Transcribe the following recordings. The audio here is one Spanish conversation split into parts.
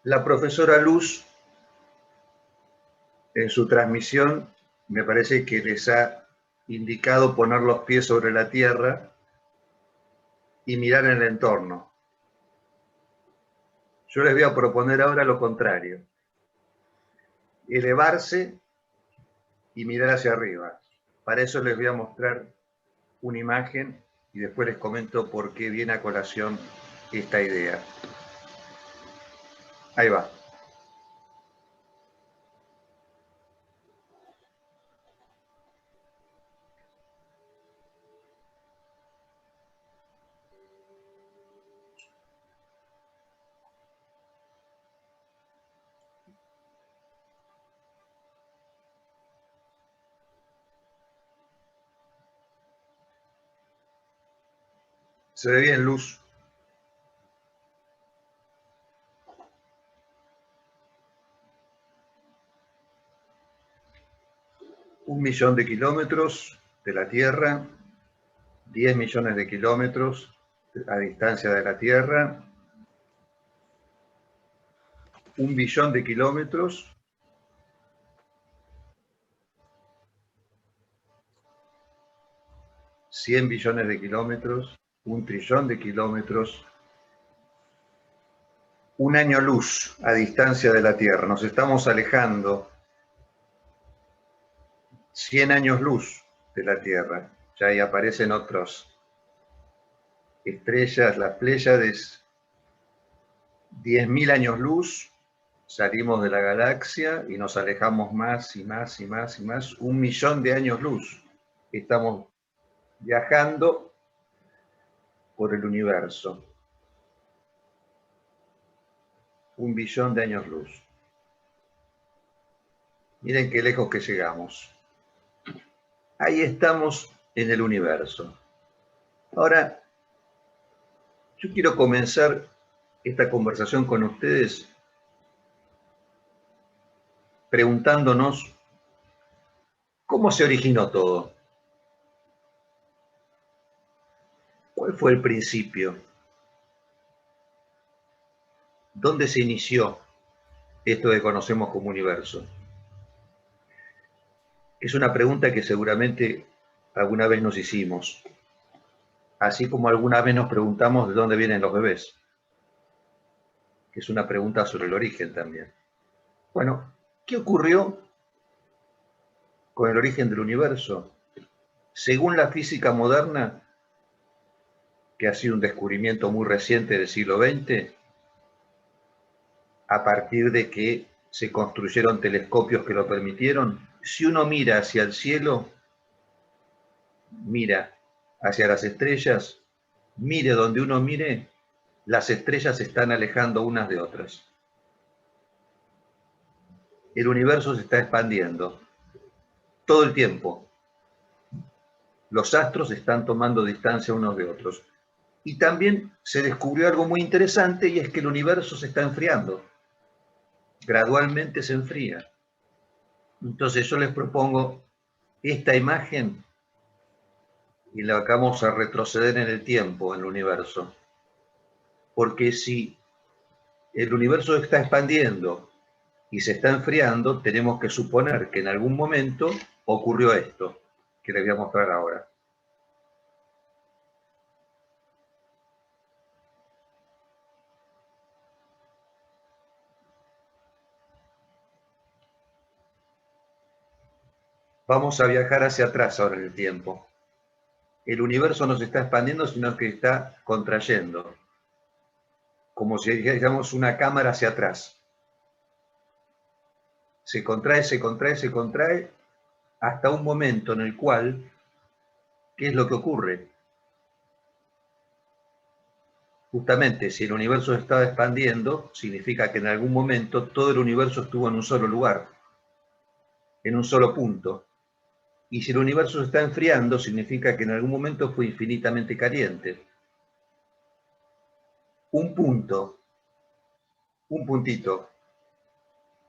La profesora Luz, en su transmisión, me parece que les ha indicado poner los pies sobre la tierra y mirar en el entorno. Yo les voy a proponer ahora lo contrario. Elevarse y mirar hacia arriba. Para eso les voy a mostrar una imagen y después les comento por qué viene a colación esta idea. Ahí va. ¿Se ve bien, Luz? Un millón de kilómetros de la Tierra, 10 millones de kilómetros a distancia de la Tierra, 1 billón de kilómetros, 100 billones de kilómetros, 1 trillón de kilómetros, 1 año luz a distancia de la Tierra. Nos estamos alejando 100 años luz de la Tierra. Ya ahí aparecen otras estrellas, las Pléyades, 10.000 años luz, salimos de la galaxia y nos alejamos más y más y más y más, 1 millón de años luz. Estamos viajando por el universo. 1 billón de años luz. Miren qué lejos que llegamos. Ahí estamos en el universo. Ahora, yo quiero comenzar esta conversación con ustedes preguntándonos cómo se originó todo. ¿Cuál fue el principio? ¿Dónde se inició esto que conocemos como universo? Es una pregunta que seguramente alguna vez nos hicimos, así como alguna vez nos preguntamos de dónde vienen los bebés, que es una pregunta sobre el origen también. Bueno, ¿qué ocurrió con el origen del universo? Según la física moderna, que ha sido un descubrimiento muy reciente del siglo XX, a partir de que se construyeron telescopios que lo permitieron, si uno mira hacia el cielo, mira hacia las estrellas, mire donde uno mire, las estrellas se están alejando unas de otras. El universo se está expandiendo todo el tiempo. Los astros están tomando distancia unos de otros. Y también se descubrió algo muy interesante, y es que el universo se está enfriando. Gradualmente se enfría. Entonces yo les propongo esta imagen y la vamos a retroceder en el tiempo, en el universo. Porque si el universo está expandiendo y se está enfriando, tenemos que suponer que en algún momento ocurrió esto, que les voy a mostrar ahora. Vamos a viajar hacia atrás ahora en el tiempo. El universo no se está expandiendo, sino que está contrayendo. Como si dijéramos una cámara hacia atrás. Se contrae, se contrae, se contrae, hasta un momento en el cual, ¿qué es lo que ocurre? Justamente, si el universo se estaba expandiendo, significa que en algún momento todo el universo estuvo en un solo lugar, en un solo punto. Y si el universo se está enfriando, significa que en algún momento fue infinitamente caliente. Un punto, un puntito,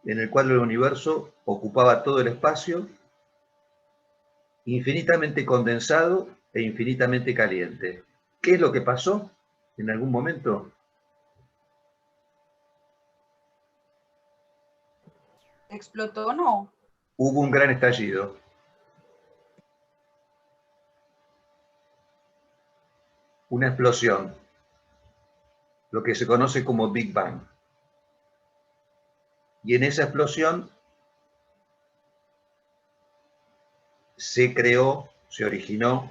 en el cual el universo ocupaba todo el espacio, infinitamente condensado e infinitamente caliente. ¿Qué es lo que pasó en algún momento? ¿Explotó o no? Hubo un gran estallido. Una explosión, lo que se conoce como Big Bang. Y en esa explosión se creó, se originó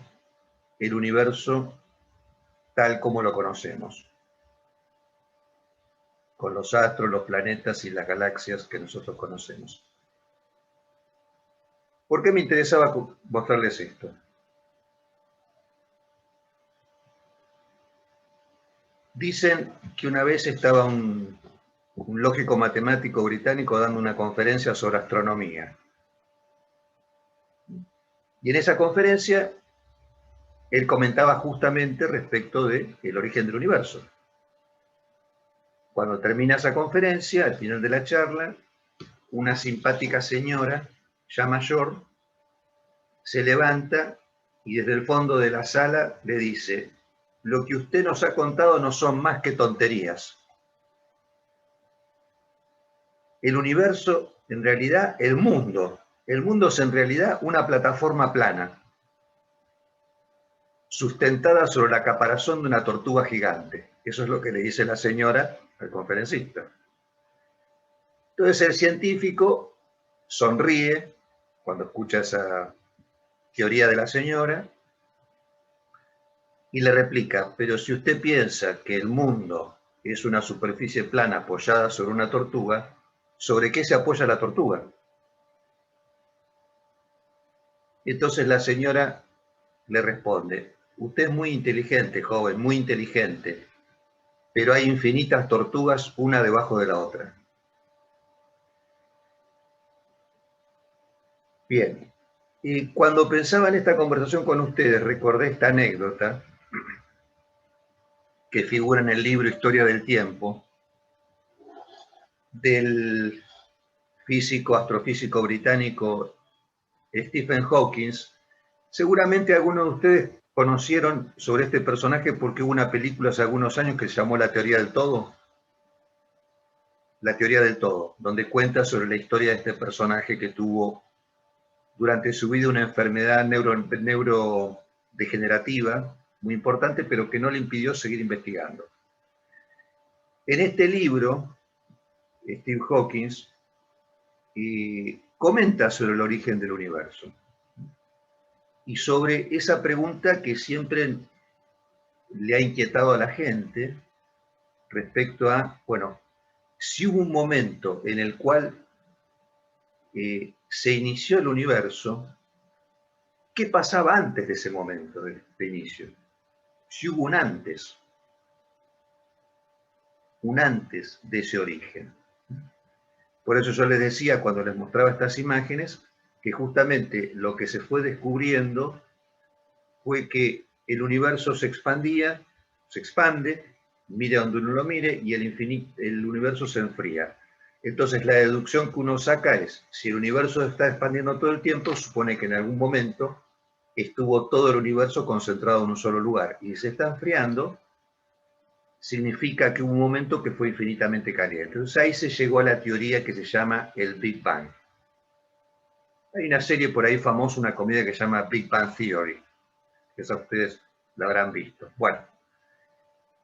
el universo tal como lo conocemos, con los astros, los planetas y las galaxias que nosotros conocemos. ¿Por qué me interesaba mostrarles esto? Dicen que una vez estaba un lógico matemático británico dando una conferencia sobre astronomía. Y en esa conferencia él comentaba justamente respecto del origen del universo. Cuando termina esa conferencia, al final de la charla, una simpática señora, ya mayor, se levanta y desde el fondo de la sala le dice: lo que usted nos ha contado no son más que tonterías. El universo, en realidad, el mundo es en realidad una plataforma plana, sustentada sobre la caparazón de una tortuga gigante. Eso es lo que le dice la señora al conferencista. Entonces el científico sonríe cuando escucha esa teoría de la señora y le replica: pero si usted piensa que el mundo es una superficie plana apoyada sobre una tortuga, ¿sobre qué se apoya la tortuga? Entonces la señora le responde: usted es muy inteligente, joven, muy inteligente, pero hay infinitas tortugas una debajo de la otra. Bien, y cuando pensaba en esta conversación con ustedes, recordé esta anécdota que figura en el libro Historia del Tiempo, del astrofísico británico Stephen Hawking. Seguramente algunos de ustedes conocieron sobre este personaje porque hubo una película hace algunos años que se llamó La Teoría del Todo. La Teoría del Todo, donde cuenta sobre la historia de este personaje que tuvo durante su vida una enfermedad neurodegenerativa muy importante, pero que no le impidió seguir investigando. En este libro, Steve Hawking comenta sobre el origen del universo y sobre esa pregunta que siempre le ha inquietado a la gente respecto a, bueno, si hubo un momento en el cual se inició el universo, ¿qué pasaba antes de ese momento de inicio? Si hubo un antes de ese origen. Por eso yo les decía cuando les mostraba estas imágenes que justamente lo que se fue descubriendo fue que el universo se expandía, se expande, mire donde uno lo mire, y el universo se enfría. Entonces la deducción que uno saca es: si el universo está expandiendo todo el tiempo, supone que en algún momento estuvo todo el universo concentrado en un solo lugar, y si se está enfriando, significa que hubo un momento que fue infinitamente caliente. Entonces ahí se llegó a la teoría que se llama el Big Bang. Hay una serie por ahí famosa, una comedia que se llama Big Bang Theory, que esa ustedes la habrán visto. Bueno,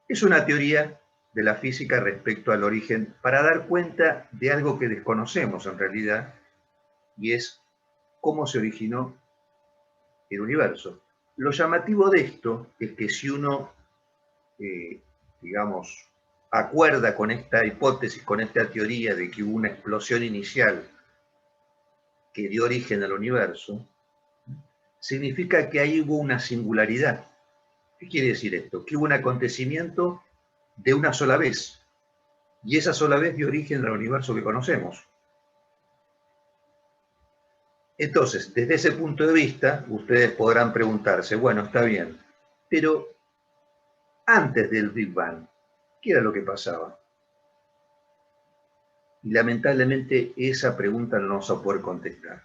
es una teoría de la física respecto al origen para dar cuenta de algo que desconocemos en realidad, y es cómo se originó el universo. Lo llamativo de esto es que si uno, digamos, acuerda con esta hipótesis, con esta teoría de que hubo una explosión inicial que dio origen al universo, significa que ahí hubo una singularidad. ¿Qué quiere decir esto? Que hubo un acontecimiento de una sola vez, y esa sola vez dio origen al universo que conocemos. Entonces, desde ese punto de vista, ustedes podrán preguntarse: bueno, está bien, pero antes del Big Bang, ¿qué era lo que pasaba? Y lamentablemente esa pregunta no se va a poder contestar,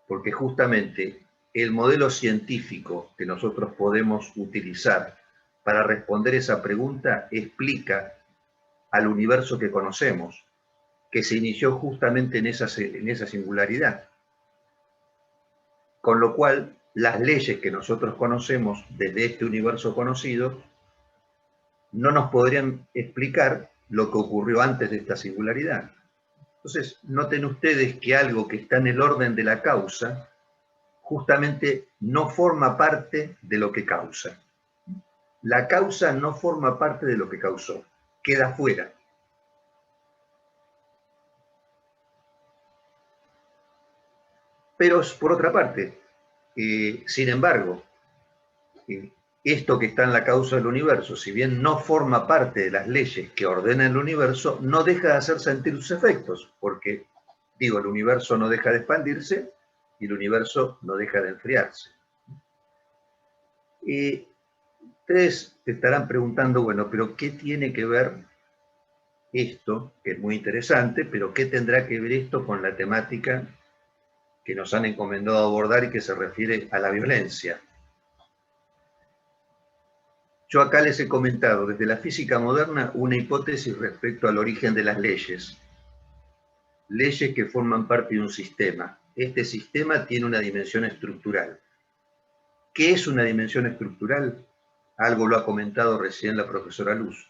porque justamente el modelo científico que nosotros podemos utilizar para responder esa pregunta explica al universo que conocemos, que se inició justamente en esa singularidad. Con lo cual, las leyes que nosotros conocemos desde este universo conocido no nos podrían explicar lo que ocurrió antes de esta singularidad. Entonces, noten ustedes que algo que está en el orden de la causa justamente no forma parte de lo que causa. La causa no forma parte de lo que causó, queda fuera. Pero por otra parte, sin embargo, esto que está en la causa del universo, si bien no forma parte de las leyes que ordenan el universo, no deja de hacer sentir sus efectos, porque, digo, el universo no deja de expandirse y el universo no deja de enfriarse. Ustedes te estarán preguntando, bueno, pero ¿qué tiene que ver esto, que es muy interesante, pero qué tendrá que ver esto con la temática que nos han encomendado abordar y que se refiere a la violencia? Yo acá les he comentado desde la física moderna una hipótesis respecto al origen de las leyes. Leyes que forman parte de un sistema. Este sistema tiene una dimensión estructural. ¿Qué es una dimensión estructural? Algo lo ha comentado recién la profesora Luz.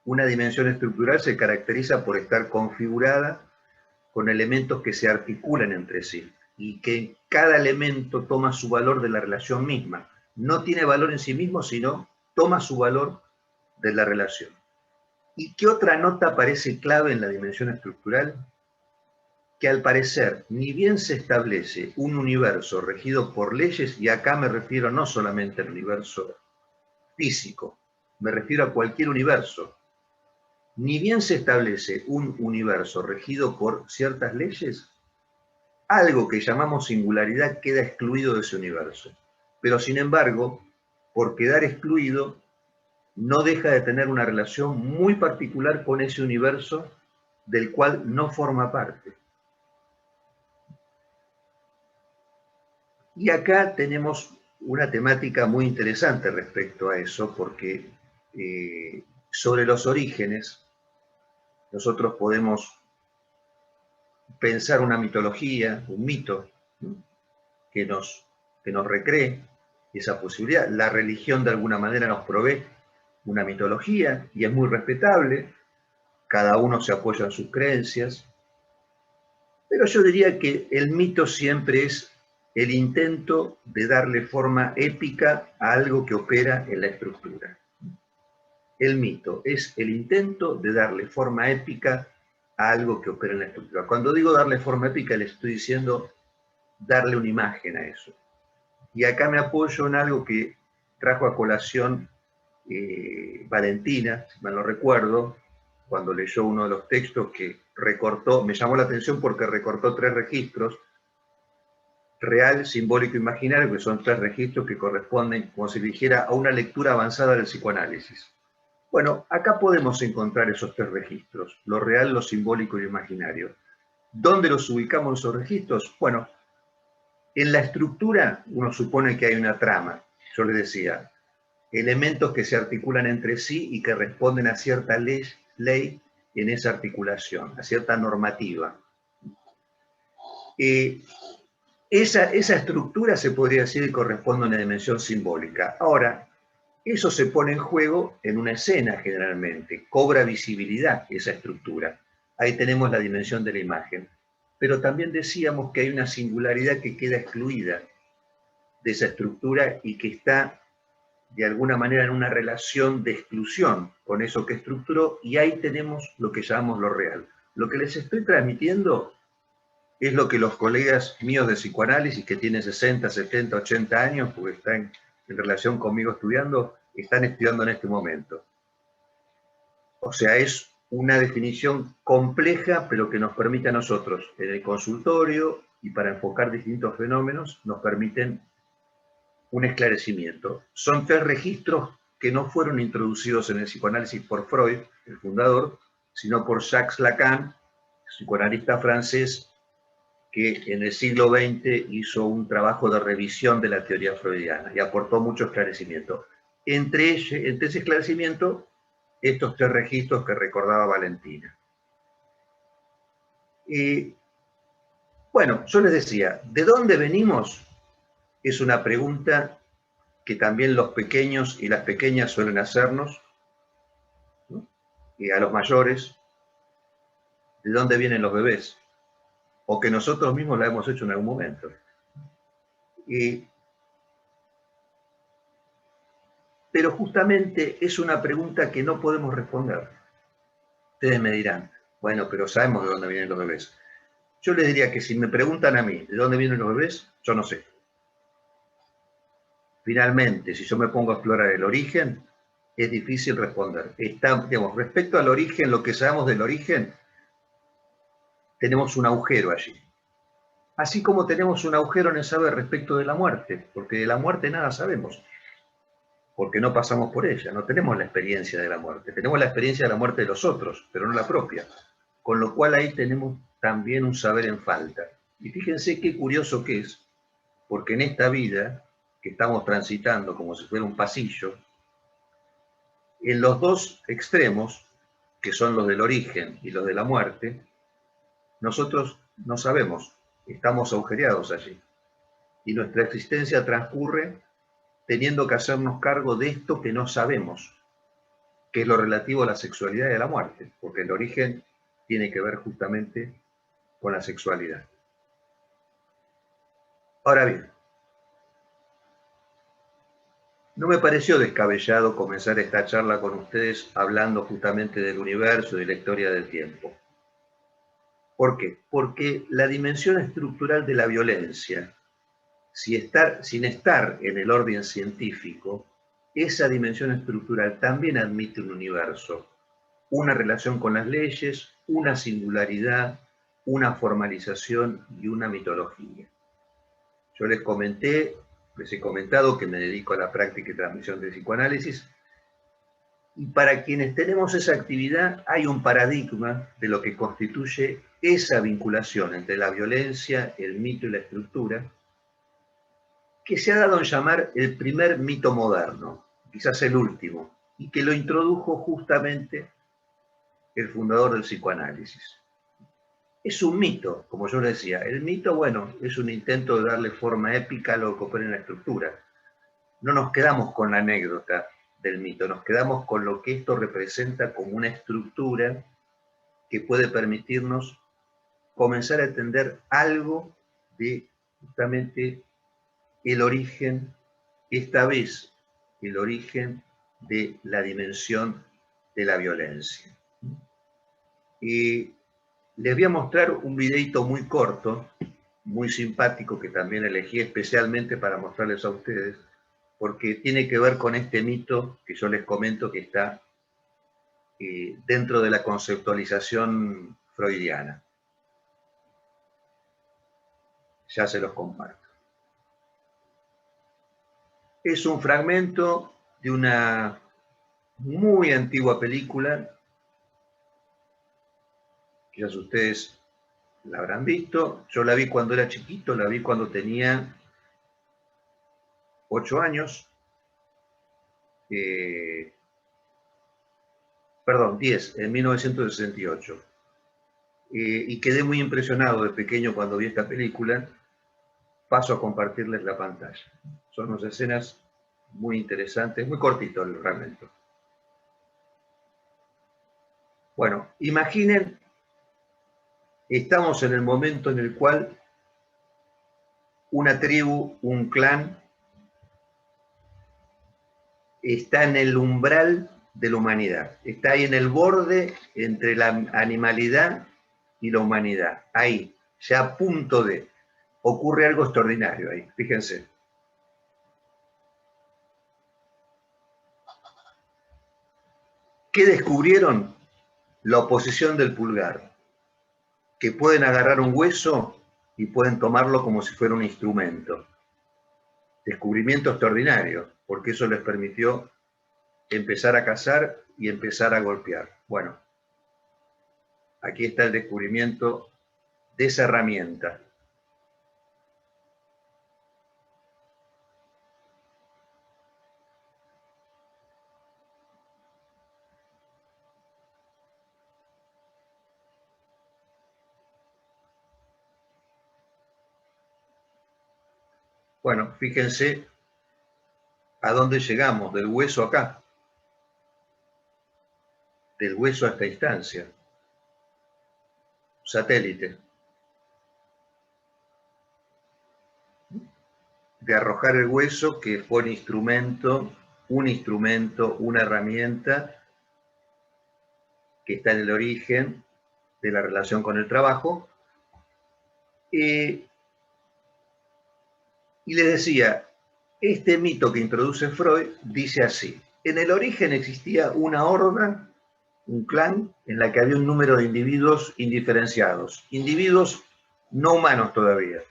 Una dimensión estructural se caracteriza por estar configurada con elementos que se articulan entre sí y que cada elemento toma su valor de la relación misma. No tiene valor en sí mismo, sino toma su valor de la relación. ¿Y qué otra nota parece clave en la dimensión estructural? Que al parecer, ni bien se establece un universo regido por leyes, y acá me refiero no solamente al universo físico, me refiero a cualquier universo, ni bien se establece un universo regido por ciertas leyes, algo que llamamos singularidad queda excluido de ese universo. Pero sin embargo, por quedar excluido, no deja de tener una relación muy particular con ese universo del cual no forma parte. Y acá tenemos una temática muy interesante respecto a eso, porque sobre los orígenes nosotros podemos pensar una mitología, un mito, ¿no? que nos recree esa posibilidad. La religión de alguna manera nos provee una mitología y es muy respetable, cada uno se apoya en sus creencias, pero yo diría que el mito siempre es el intento de darle forma épica a algo que opera en la estructura. El mito es el intento de darle forma épica a algo que opera en la estructura. Cuando digo darle forma épica, le estoy diciendo darle una imagen a eso. Y acá me apoyo en algo que trajo a colación Valentina, si mal no recuerdo, cuando leyó uno de los textos que recortó, me llamó la atención porque recortó 3 registros, real, simbólico e imaginario, que son 3 registros que corresponden, como si dijera, a una lectura avanzada del psicoanálisis. Bueno, acá podemos encontrar esos 3 registros, lo real, lo simbólico y lo imaginario. ¿Dónde los ubicamos esos registros? Bueno, en la estructura uno supone que hay una trama, yo les decía, elementos que se articulan entre sí y que responden a cierta ley en esa articulación, a cierta normativa. Esa estructura se podría decir que corresponde a una dimensión simbólica. Ahora, eso se pone en juego en una escena generalmente, cobra visibilidad esa estructura. Ahí tenemos la dimensión de la imagen. Pero también decíamos que hay una singularidad que queda excluida de esa estructura y que está de alguna manera en una relación de exclusión con eso que estructuró, y ahí tenemos lo que llamamos lo real. Lo que les estoy transmitiendo es lo que los colegas míos de psicoanálisis, que tienen 60, 70, 80 años, porque están en relación conmigo estudiando, están estudiando en este momento. O sea, es una definición compleja, pero que nos permite a nosotros, en el consultorio y para enfocar distintos fenómenos, nos permiten un esclarecimiento. Son 3 registros que no fueron introducidos en el psicoanálisis por Freud, el fundador, sino por Jacques Lacan, psicoanalista francés, que en el siglo XX hizo un trabajo de revisión de la teoría freudiana y aportó mucho esclarecimiento. Entre ese esclarecimiento, estos 3 registros que recordaba Valentina. Y bueno, yo les decía, ¿de dónde venimos? Es una pregunta que también los pequeños y las pequeñas suelen hacernos, ¿no? Y a los mayores, ¿de dónde vienen los bebés? O que nosotros mismos la hemos hecho en algún momento. Pero justamente es una pregunta que no podemos responder. Ustedes me dirán, bueno, pero sabemos de dónde vienen los bebés. Yo les diría que si me preguntan a mí de dónde vienen los bebés, yo no sé. Finalmente, si yo me pongo a explorar el origen, es difícil responder. Digamos, respecto al origen, lo que sabemos del origen, tenemos un agujero allí. Así como tenemos un agujero en el saber respecto de la muerte, porque de la muerte nada sabemos, porque no pasamos por ella, no tenemos la experiencia de la muerte. Tenemos la experiencia de la muerte de los otros, pero no la propia. Con lo cual ahí tenemos también un saber en falta. Y fíjense qué curioso que es, porque en esta vida que estamos transitando como si fuera un pasillo, en los dos extremos, que son los del origen y los de la muerte, nosotros no sabemos, estamos agujereados allí. Y nuestra existencia transcurre teniendo que hacernos cargo de esto que no sabemos, que es lo relativo a la sexualidad y a la muerte, porque el origen tiene que ver justamente con la sexualidad. Ahora bien, no me pareció descabellado comenzar esta charla con ustedes hablando justamente del universo y de la historia del tiempo. ¿Por qué? Porque la dimensión estructural de la violencia, sin estar en el orden científico, esa dimensión estructural también admite un universo, una relación con las leyes, una singularidad, una formalización y una mitología. Yo les he comentado que me dedico a la práctica y transmisión del psicoanálisis, y para quienes tenemos esa actividad hay un paradigma de lo que constituye esa vinculación entre la violencia, el mito y la estructura, que se ha dado en llamar el primer mito moderno, quizás el último, y que lo introdujo justamente el fundador del psicoanálisis. Es un mito, como yo le decía. El mito, bueno, es un intento de darle forma épica a lo que opera en la estructura. No nos quedamos con la anécdota del mito, nos quedamos con lo que esto representa como una estructura que puede permitirnos comenzar a entender algo de justamente el origen, esta vez el origen de la dimensión de la violencia. Y les voy a mostrar un videito muy corto, muy simpático, que también elegí especialmente para mostrarles a ustedes, porque tiene que ver con este mito que yo les comento que está dentro de la conceptualización freudiana. Ya se los comparto. Es un fragmento de una muy antigua película, quizás ustedes la habrán visto. Yo la vi cuando era chiquito, la vi cuando tenía 8 años, perdón, 10, en 1968. Y quedé muy impresionado de pequeño cuando vi esta película. Paso a compartirles la pantalla. Son unas escenas muy interesantes, muy cortito el fragmento. Bueno, imaginen, estamos en el momento en el cual una tribu, un clan, está en el umbral de la humanidad, está ahí en el borde entre la animalidad y la humanidad, ahí, ya a punto de, ocurre algo extraordinario ahí, fíjense. ¿Qué descubrieron? La oposición del pulgar, que pueden agarrar un hueso y pueden tomarlo como si fuera un instrumento. Descubrimiento extraordinario, porque eso les permitió empezar a cazar y empezar a golpear. Bueno, aquí está el descubrimiento de esa herramienta. Bueno, fíjense a dónde llegamos, del hueso acá, del hueso a esta instancia. Satélite. De arrojar el hueso, que fue un instrumento, una herramienta que está en el origen de la relación con el trabajo. Y les decía, este mito que introduce Freud dice así: en el origen existía una horda, un clan, en la que había un número de individuos indiferenciados, individuos no humanos todavía.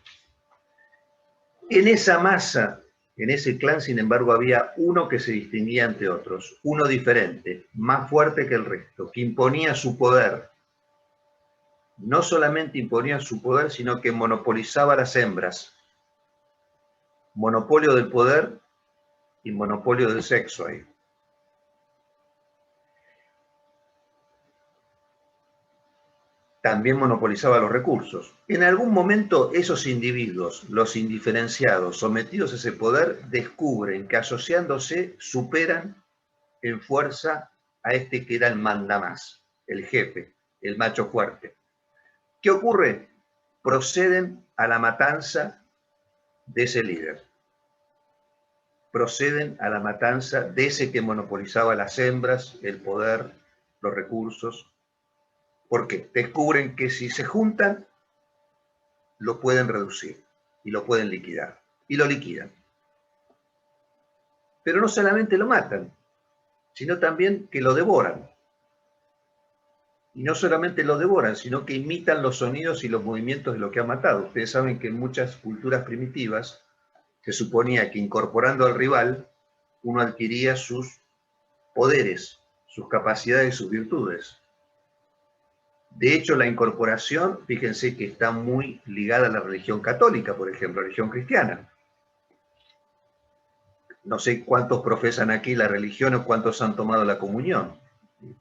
En esa masa, en ese clan, sin embargo, había uno que se distinguía ante otros, uno diferente, más fuerte que el resto, que imponía su poder. No solamente imponía su poder, sino que monopolizaba las hembras. Monopolio del poder y monopolio del sexo ahí. También monopolizaba los recursos. En algún momento esos individuos, los indiferenciados, sometidos a ese poder, descubren que asociándose superan en fuerza a este que era el mandamás, el jefe, el macho fuerte. ¿Qué ocurre? Proceden a la matanza de ese líder. Proceden a la matanza de ese que monopolizaba las hembras, el poder, los recursos. ¿Por qué? Descubren que si se juntan, lo pueden reducir y lo pueden liquidar. Y lo liquidan. Pero no solamente lo matan, sino también que lo devoran. Y no solamente lo devoran, sino que imitan los sonidos y los movimientos de lo que ha matado. Ustedes saben que en muchas culturas primitivas se suponía que incorporando al rival, uno adquiría sus poderes, sus capacidades y sus virtudes. De hecho, la incorporación, fíjense que está muy ligada a la religión católica, por ejemplo, la religión cristiana. No sé cuántos profesan aquí la religión o cuántos han tomado la comunión,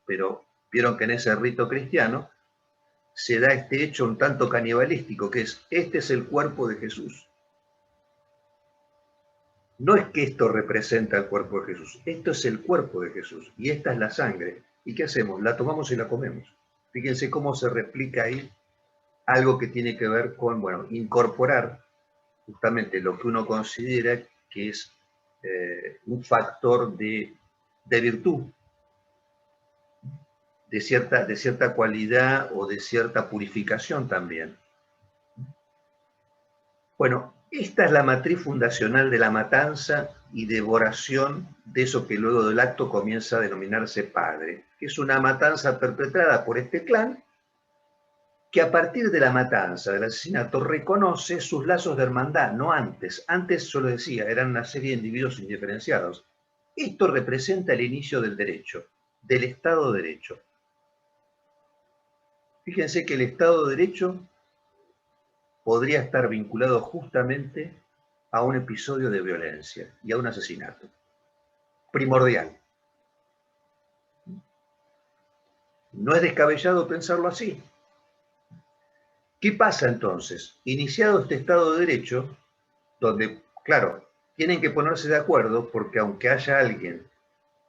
pero vieron que en ese rito cristiano se da este hecho un tanto canibalístico, que es: este es el cuerpo de Jesús. No es que esto representa el cuerpo de Jesús, esto es el cuerpo de Jesús y esta es la sangre. ¿Y qué hacemos? La tomamos y la comemos. Fíjense cómo se replica ahí algo que tiene que ver con, bueno, incorporar justamente lo que uno considera que es un factor de virtud, de cierta cualidad o de cierta purificación también. Bueno, esta es la matriz fundacional de la matanza y devoración de eso que luego del acto comienza a denominarse padre, que es una matanza perpetrada por este clan que a partir de la matanza, del asesinato, reconoce sus lazos de hermandad, no antes. Antes, solo decía, eran una serie de individuos indiferenciados. Esto representa el inicio del derecho, del Estado de Derecho. Fíjense que el Estado de Derecho podría estar vinculado justamente a un episodio de violencia y a un asesinato. Primordial. No es descabellado pensarlo así. ¿Qué pasa entonces? Iniciado este Estado de Derecho, donde, claro, tienen que ponerse de acuerdo, porque aunque haya alguien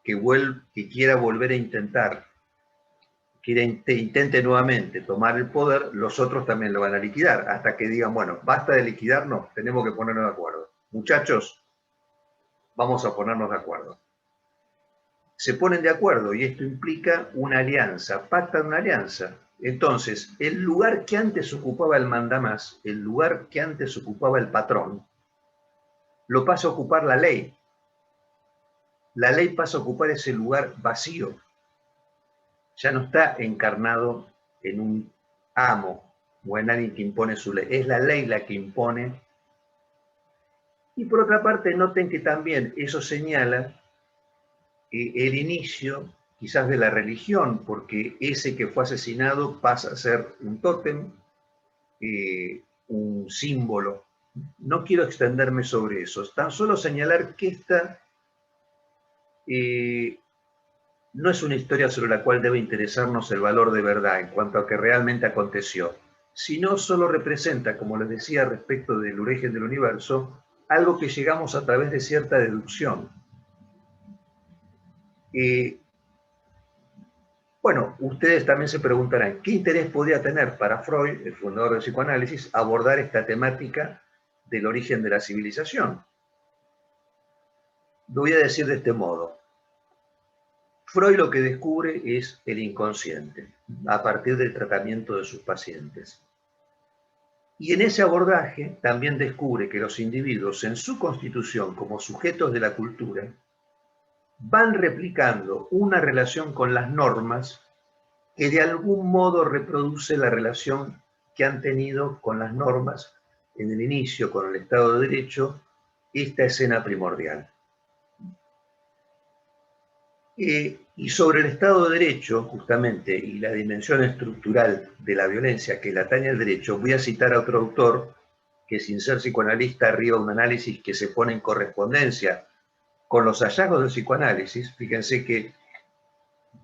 que quiera volver a intentar, intente nuevamente tomar el poder, los otros también lo van a liquidar, hasta que digan, bueno, basta de liquidarnos, tenemos que ponernos de acuerdo. Muchachos, vamos a ponernos de acuerdo. Se ponen de acuerdo y esto implica una alianza, pactan una alianza. Entonces, el lugar que antes ocupaba el mandamás, el lugar que antes ocupaba el patrón, lo pasa a ocupar la ley. La ley pasa a ocupar ese lugar vacío. Ya no está encarnado en un amo o en alguien que impone su ley. Es la ley la que impone. Y por otra parte, noten que también eso señala el inicio quizás de la religión, porque ese que fue asesinado pasa a ser un tótem, un símbolo. No quiero extenderme sobre eso, tan solo señalar que esta no es una historia sobre la cual debe interesarnos el valor de verdad en cuanto a que realmente aconteció, sino solo representa, como les decía respecto del origen del universo, algo que llegamos a través de cierta deducción. Bueno, ustedes también se preguntarán, ¿qué interés podía tener para Freud, el fundador del psicoanálisis, abordar esta temática del origen de la civilización? Lo voy a decir de este modo. Freud lo que descubre es el inconsciente, a partir del tratamiento de sus pacientes. Y en ese abordaje también descubre que los individuos en su constitución como sujetos de la cultura van replicando una relación con las normas que de algún modo reproduce la relación que han tenido con las normas en el inicio, con el Estado de Derecho, esta escena primordial. Y sobre el Estado de Derecho, justamente, y la dimensión estructural de la violencia que le atañe al derecho, voy a citar a otro autor que, sin ser psicoanalista, arriba un análisis que se pone en correspondencia con los hallazgos del psicoanálisis. Fíjense que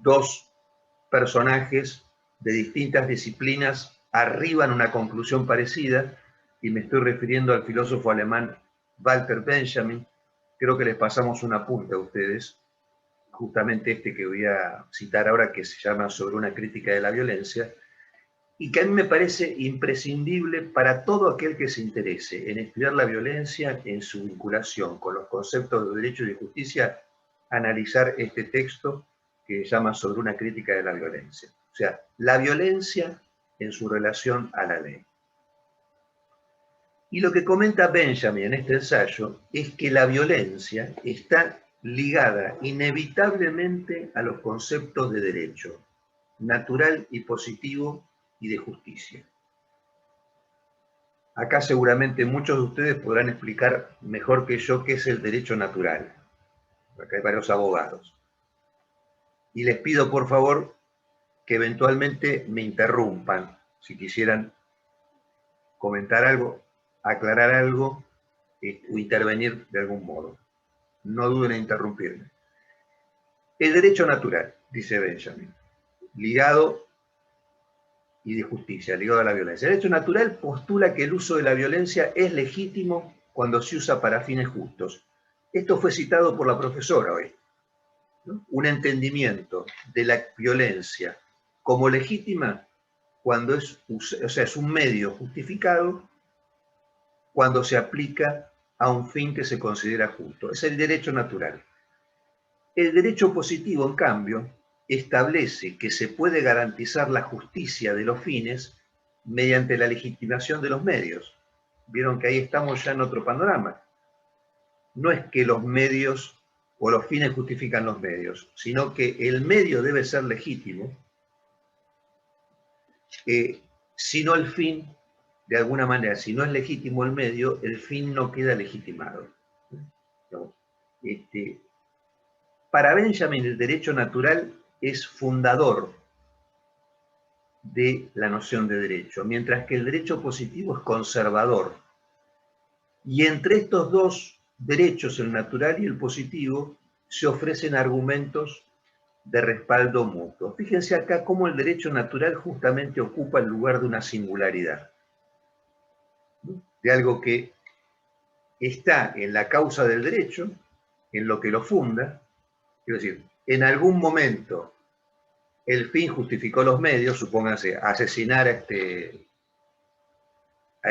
dos personajes de distintas disciplinas arriban a una conclusión parecida, y me estoy refiriendo al filósofo alemán Walter Benjamin. Creo que les pasamos un apunte a ustedes, justamente este que voy a citar ahora, que se llama Sobre una crítica de la violencia, y que a mí me parece imprescindible para todo aquel que se interese en estudiar la violencia en su vinculación con los conceptos de derecho y de justicia, analizar este texto que se llama Sobre una crítica de la violencia. O sea, la violencia en su relación a la ley. Y lo que comenta Benjamin en este ensayo es que la violencia está ligada inevitablemente a los conceptos de derecho, natural y positivo, y de justicia. Acá seguramente muchos de ustedes podrán explicar mejor que yo qué es el derecho natural. Acá hay varios abogados. Y les pido por favor que eventualmente me interrumpan si quisieran comentar algo, aclarar algo o intervenir de algún modo. No duden en interrumpirme. El derecho natural, dice Benjamin, ligado y de justicia, ligado a la violencia. El derecho natural postula que el uso de la violencia es legítimo cuando se usa para fines justos. Esto fue citado por la profesora hoy, ¿no? Un entendimiento de la violencia como legítima cuando es un medio justificado cuando se aplica a un fin que se considera justo. Es el derecho natural. El derecho positivo, en cambio, establece que se puede garantizar la justicia de los fines mediante la legitimación de los medios. Vieron que ahí estamos ya en otro panorama. No es que los medios o los fines justifican los medios, sino que el medio debe ser legítimo, si no el fin, de alguna manera, si no es legítimo el medio, el fin no queda legitimado. Para Benjamin, el derecho natural es fundador de la noción de derecho, mientras que el derecho positivo es conservador. Y entre estos dos derechos, el natural y el positivo, se ofrecen argumentos de respaldo mutuo. Fíjense acá cómo el derecho natural justamente ocupa el lugar de una singularidad, de algo que está en la causa del derecho, en lo que lo funda. Quiero decir, en algún momento el fin justificó los medios, supónganse, asesinar a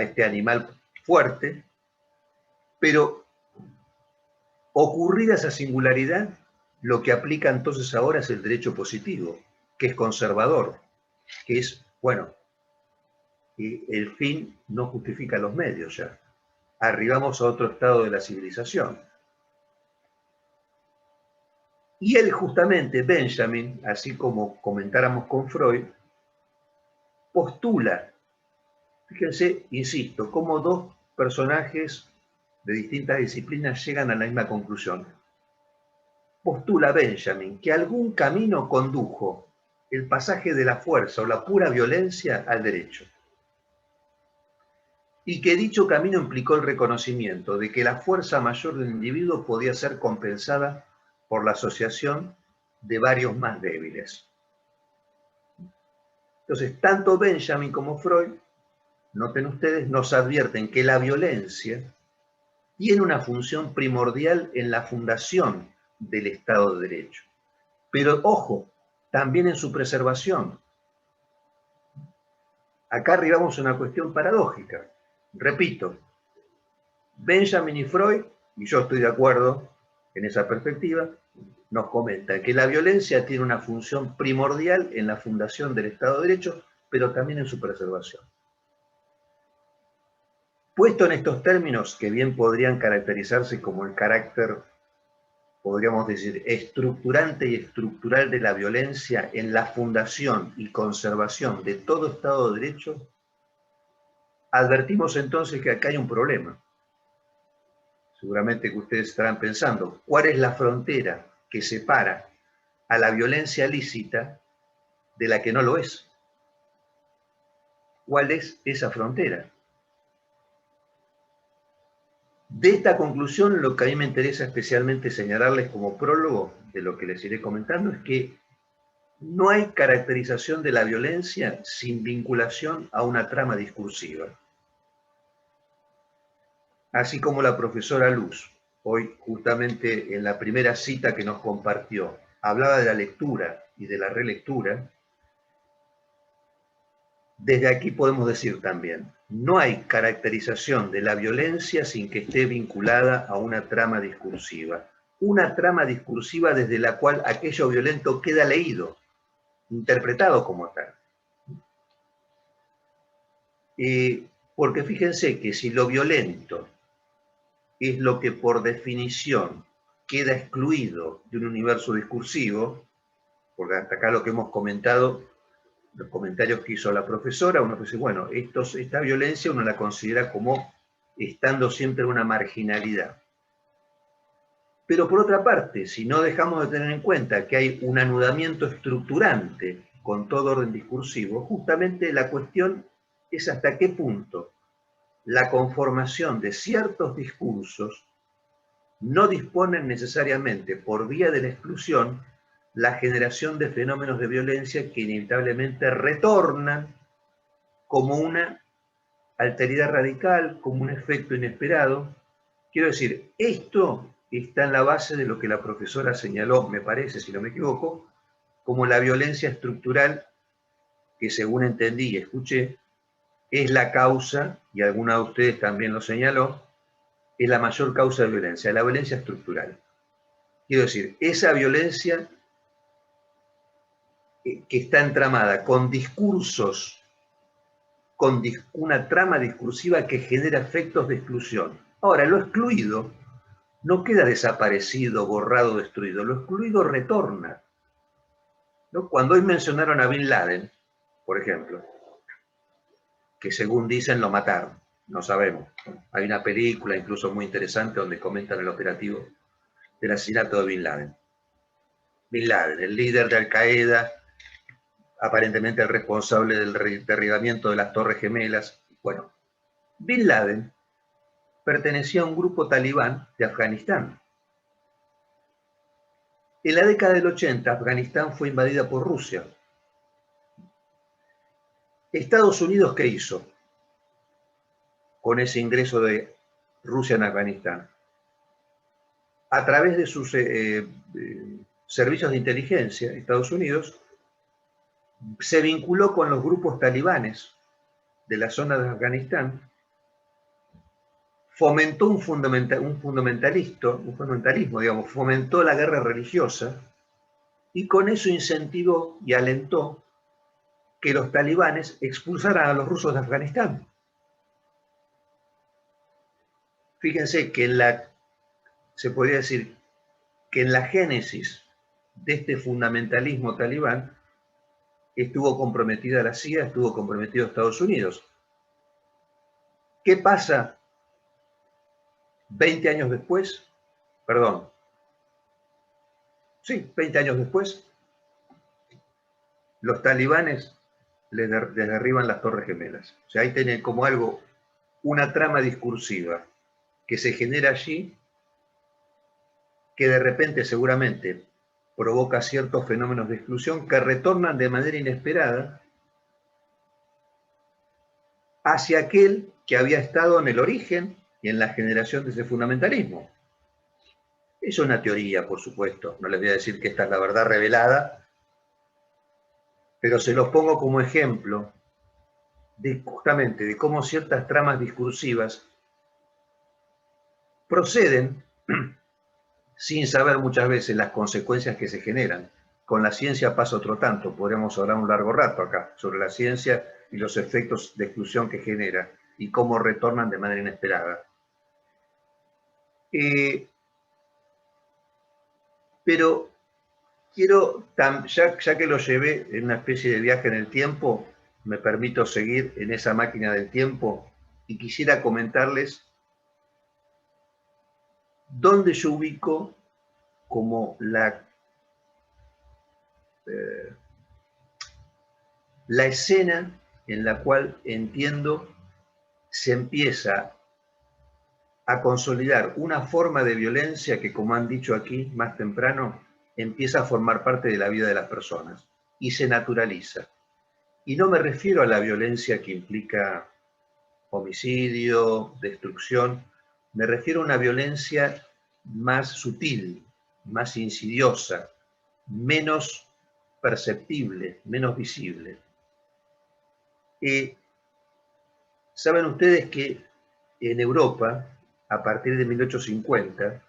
este animal fuerte, pero ocurrida esa singularidad, lo que aplica entonces ahora es el derecho positivo, que es conservador, que es, bueno, el fin no justifica los medios ya. Arribamos a otro estado de la civilización. Y él justamente, Benjamin, así como comentáramos con Freud, postula, fíjense, insisto, cómo dos personajes de distintas disciplinas llegan a la misma conclusión. Postula Benjamin que algún camino condujo el pasaje de la fuerza o la pura violencia al derecho, y que dicho camino implicó el reconocimiento de que la fuerza mayor del individuo podía ser compensada por la asociación de varios más débiles. Entonces, tanto Benjamin como Freud, noten ustedes, nos advierten que la violencia tiene una función primordial en la fundación del Estado de Derecho. Pero, ojo, también en su preservación. Acá arribamos a una cuestión paradójica. Repito, Benjamin y Freud, y yo estoy de acuerdo en esa perspectiva, nos comentan que la violencia tiene una función primordial en la fundación del Estado de Derecho, pero también en su preservación. Puesto en estos términos, que bien podrían caracterizarse como el carácter, podríamos decir, estructurante y estructural de la violencia en la fundación y conservación de todo Estado de Derecho, advertimos entonces que acá hay un problema. Seguramente que ustedes estarán pensando, ¿cuál es la frontera que separa a la violencia lícita de la que no lo es? ¿Cuál es esa frontera? De esta conclusión, lo que a mí me interesa especialmente señalarles como prólogo de lo que les iré comentando es que no hay caracterización de la violencia sin vinculación a una trama discursiva. Así como la profesora Luz, hoy justamente en la primera cita que nos compartió, hablaba de la lectura y de la relectura, desde aquí podemos decir también, no hay caracterización de la violencia sin que esté vinculada a una trama discursiva. Una trama discursiva desde la cual aquello violento queda leído, interpretado como tal. Porque fíjense que si lo violento es lo que por definición queda excluido de un universo discursivo, porque hasta acá lo que hemos comentado, los comentarios que hizo la profesora, uno dice, bueno, esta violencia uno la considera como estando siempre en una marginalidad. Pero por otra parte, si no dejamos de tener en cuenta que hay un anudamiento estructurante con todo orden discursivo, justamente la cuestión es hasta qué punto la conformación de ciertos discursos no disponen necesariamente, por vía de la exclusión, la generación de fenómenos de violencia que inevitablemente retornan como una alteridad radical, como un efecto inesperado. Quiero decir, esto está en la base de lo que la profesora señaló, me parece, si no me equivoco, como la violencia estructural, que según entendí y escuché, es la causa, y alguna de ustedes también lo señaló, es la mayor causa de violencia, la violencia estructural. Quiero decir, esa violencia que está entramada con discursos, con una trama discursiva que genera efectos de exclusión. Ahora, lo excluido no queda desaparecido, borrado, destruido. Lo excluido retorna, ¿no? Cuando hoy mencionaron a Bin Laden, por ejemplo, que según dicen lo mataron, no sabemos. Hay una película incluso muy interesante donde comentan el operativo del asesinato de Bin Laden. Bin Laden, el líder de Al Qaeda, aparentemente el responsable del derribamiento de las Torres Gemelas. Bueno, Bin Laden pertenecía a un grupo talibán de Afganistán. En la década del 80, Afganistán fue invadida por Rusia. ¿Estados Unidos qué hizo con ese ingreso de Rusia en Afganistán? A través de sus servicios de inteligencia, Estados Unidos se vinculó con los grupos talibanes de la zona de Afganistán, fomentó un fundamentalismo, digamos, fomentó la guerra religiosa y con eso incentivó y alentó que los talibanes expulsaran a los rusos de Afganistán. Fíjense que se podría decir que en la génesis de este fundamentalismo talibán estuvo comprometida la CIA, estuvo comprometido Estados Unidos. ¿Qué pasa 20 años después? Perdón. Sí, 20 años después, los talibanes les derriban las Torres Gemelas. O sea, ahí tienen como algo, una trama discursiva que se genera allí, que de repente seguramente provoca ciertos fenómenos de exclusión que retornan de manera inesperada hacia aquel que había estado en el origen y en la generación de ese fundamentalismo. Es una teoría, por supuesto, no les voy a decir que esta es la verdad revelada, pero se los pongo como ejemplo justamente de cómo ciertas tramas discursivas proceden sin saber muchas veces las consecuencias que se generan. Con la ciencia pasa otro tanto, podríamos hablar un largo rato acá sobre la ciencia y los efectos de exclusión que genera y cómo retornan de manera inesperada. Pero quiero, ya que lo llevé en una especie de viaje en el tiempo, me permito seguir en esa máquina del tiempo y quisiera comentarles dónde yo ubico como la escena en la cual entiendo se empieza a consolidar una forma de violencia que, como han dicho aquí más temprano, empieza a formar parte de la vida de las personas y se naturaliza. Y no me refiero a la violencia que implica homicidio, destrucción, me refiero a una violencia más sutil, más insidiosa, menos perceptible, menos visible. Saben ustedes que en Europa, a partir de 1850,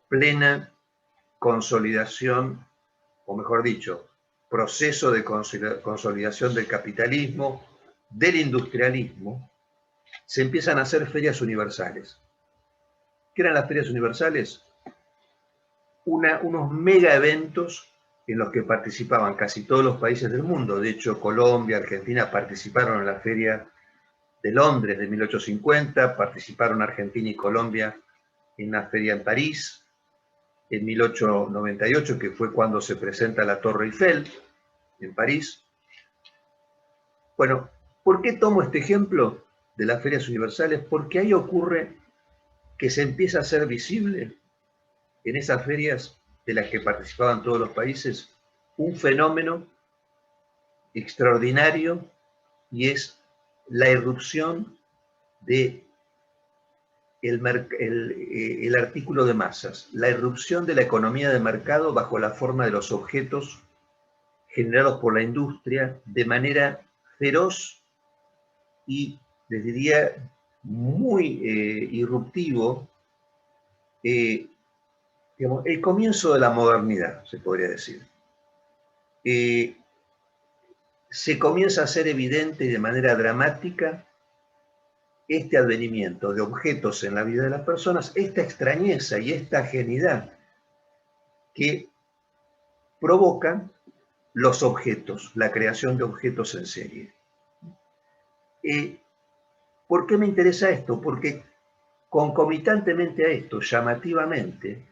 plena consolidación, o mejor dicho, proceso de consolidación del capitalismo, del industrialismo, se empiezan a hacer ferias universales. ¿Qué eran las ferias universales? Unos mega eventos en los que participaban casi todos los países del mundo. De hecho, Colombia, Argentina participaron en la feria de Londres de 1850, participaron Argentina y Colombia en una feria en París, en 1898, que fue cuando se presenta la Torre Eiffel, en París. Bueno, ¿por qué tomo este ejemplo de las ferias universales? Porque ahí ocurre que se empieza a hacer visible en esas ferias de las que participaban todos los países un fenómeno extraordinario y es la irrupción de el artículo de masas, la irrupción de la economía de mercado bajo la forma de los objetos generados por la industria de manera feroz y, les diría, muy irruptivo, digamos, el comienzo de la modernidad, se podría decir. Se comienza a hacer evidente y de manera dramática este advenimiento de objetos en la vida de las personas, esta extrañeza y esta ajenidad que provocan los objetos, la creación de objetos en serie. ¿Por qué me interesa esto? Porque concomitantemente a esto, llamativamente,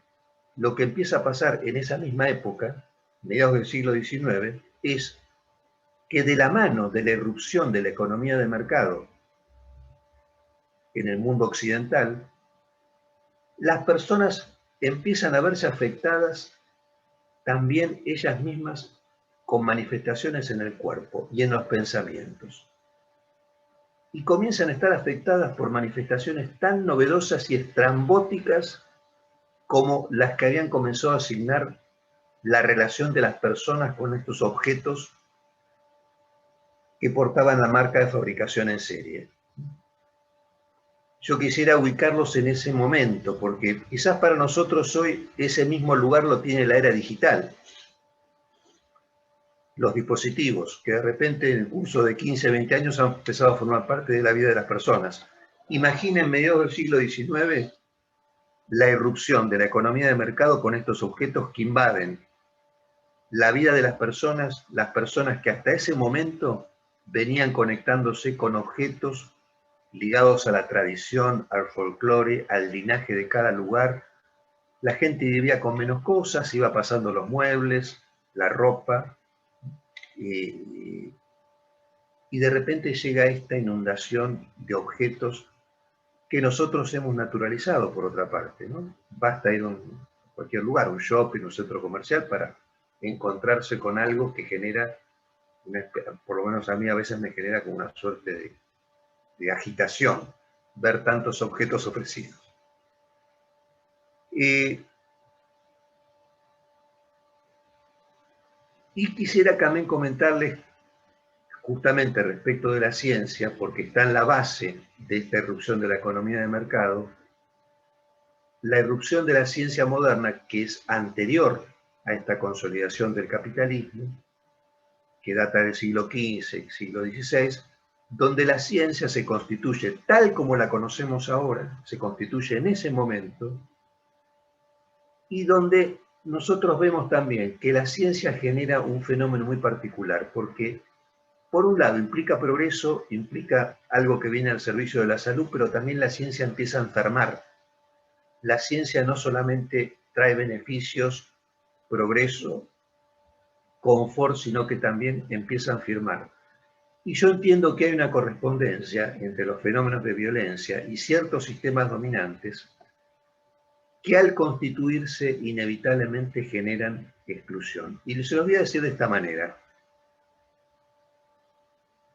lo que empieza a pasar en esa misma época, mediados del siglo XIX, es que de la mano de la irrupción de la economía de mercado en el mundo occidental, las personas empiezan a verse afectadas también ellas mismas con manifestaciones en el cuerpo y en los pensamientos. Y comienzan a estar afectadas por manifestaciones tan novedosas y estrambóticas como las que habían comenzado a asignar la relación de las personas con estos objetos que portaban la marca de fabricación en serie. Yo quisiera ubicarlos en ese momento, porque quizás para nosotros hoy ese mismo lugar lo tiene la era digital. Los dispositivos, que de repente en el curso de 15, 20 años han empezado a formar parte de la vida de las personas. Imaginen, mediados del siglo XIX, la irrupción de la economía de mercado con estos objetos que invaden la vida de las personas que hasta ese momento venían conectándose con objetos ligados a la tradición, al folclore, al linaje de cada lugar. La gente vivía con menos cosas, iba pasando los muebles, la ropa, y de repente llega esta inundación de objetos que nosotros hemos naturalizado, por otra parte, ¿no? Basta ir a cualquier lugar, un shopping, un centro comercial, para encontrarse con algo que genera, por lo menos a mí a veces me genera como una suerte de agitación. ver tantos objetos ofrecidos. Y quisiera también comentarles justamente respecto de la ciencia, porque está en la base de esta irrupción de la economía de mercado, la irrupción de la ciencia moderna, que es anterior a esta consolidación del capitalismo, que data del siglo XV, siglo XVI, donde la ciencia se constituye tal como la conocemos ahora, se constituye en ese momento, y donde nosotros vemos también que la ciencia genera un fenómeno muy particular, porque por un lado implica progreso, implica algo que viene al servicio de la salud, pero también la ciencia empieza a enfermar. La ciencia no solamente trae beneficios, progreso, confort, sino que también empieza a enfermar. Y yo entiendo que hay una correspondencia entre los fenómenos de violencia y ciertos sistemas dominantes que al constituirse inevitablemente generan exclusión. Y se los voy a decir de esta manera.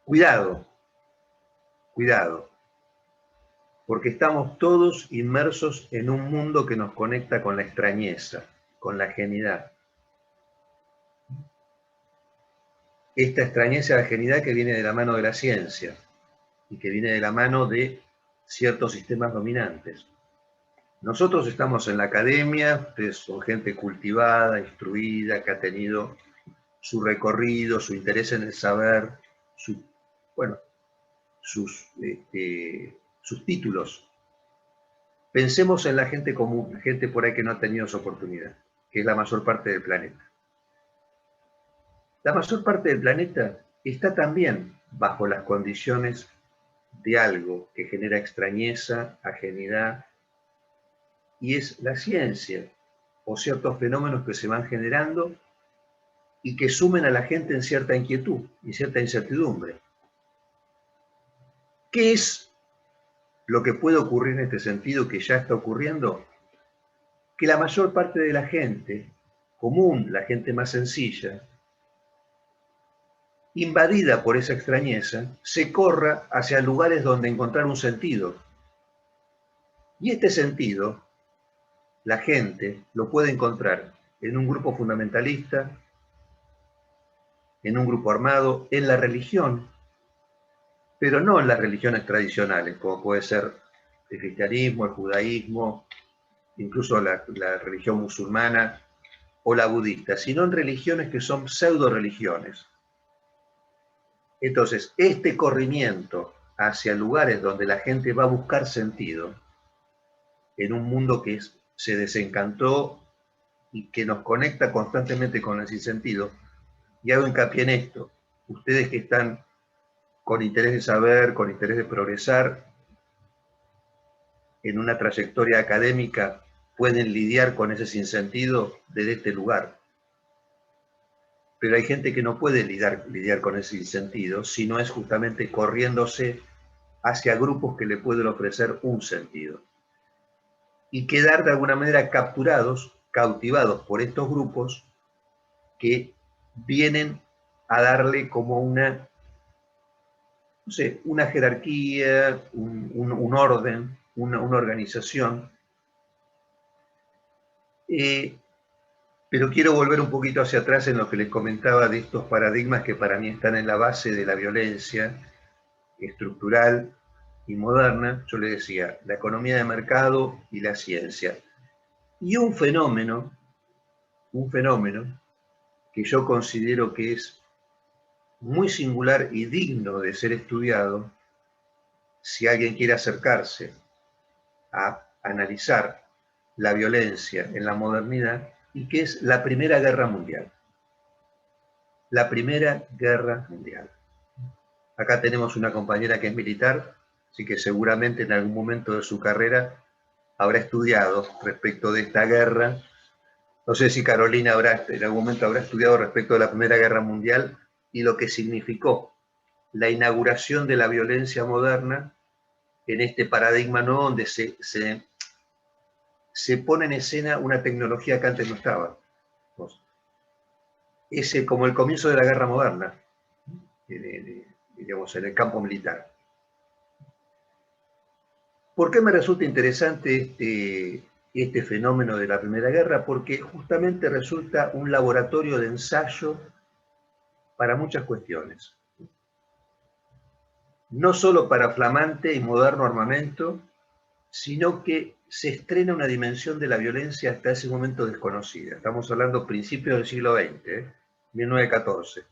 Cuidado, cuidado, porque estamos todos inmersos en un mundo que nos conecta con la extrañeza, con la ajenidad. Esta extrañeza y ajenidad que viene de la mano de la ciencia y que viene de la mano de ciertos sistemas dominantes. Nosotros estamos en la academia, ustedes son gente cultivada, instruida, que ha tenido su recorrido, su interés en el saber, sus títulos. Pensemos en la gente común, gente por ahí que no ha tenido esa oportunidad, que es la mayor parte del planeta. La mayor parte del planeta está también bajo las condiciones de algo que genera extrañeza, ajenidad, y es la ciencia o ciertos fenómenos que se van generando y que sumen a la gente en cierta inquietud y cierta incertidumbre. ¿Qué es lo que puede ocurrir en este sentido, que ya está ocurriendo? Que la mayor parte de la gente común, la gente más sencilla, invadida por esa extrañeza, se corra hacia lugares donde encontrar un sentido. Y este sentido, la gente lo puede encontrar en un grupo fundamentalista, en un grupo armado, en la religión, pero no en las religiones tradicionales, como puede ser el cristianismo, el judaísmo, incluso la religión musulmana o la budista, sino en religiones que son pseudo-religiones. Entonces, este corrimiento hacia lugares donde la gente va a buscar sentido, en un mundo que se desencantó y que nos conecta constantemente con el sinsentido, y hago hincapié en esto, ustedes que están con interés de saber, con interés de progresar, en una trayectoria académica, pueden lidiar con ese sinsentido desde este lugar. Pero hay gente que no puede lidiar con ese sinsentido, si no es justamente corriéndose hacia grupos que le pueden ofrecer un sentido. Y quedar de alguna manera capturados, cautivados por estos grupos que vienen a darle como una, no sé, una jerarquía, un orden, una organización. Pero quiero volver un poquito hacia atrás en lo que les comentaba de estos paradigmas que para mí están en la base de la violencia estructural y moderna. Yo les decía, la economía de mercado y la ciencia. Y un fenómeno que yo considero que es muy singular y digno de ser estudiado, si alguien quiere acercarse a analizar la violencia en la modernidad, y que es la Primera Guerra Mundial. La Primera Guerra Mundial. Acá tenemos una compañera que es militar, así que seguramente en algún momento de su carrera habrá estudiado respecto de esta guerra. No sé si Carolina en algún momento habrá estudiado respecto de la Primera Guerra Mundial y lo que significó la inauguración de la violencia moderna en este paradigma, ¿no?, donde se pone en escena una tecnología que antes no estaba. Es como el comienzo de la guerra moderna, digamos, en el campo militar. ¿Por qué me resulta interesante este fenómeno de la Primera Guerra? Porque justamente resulta un laboratorio de ensayo para muchas cuestiones. No solo para flamante y moderno armamento, sino que se estrena una dimensión de la violencia hasta ese momento desconocida. Estamos hablando principios del siglo XX, 1914.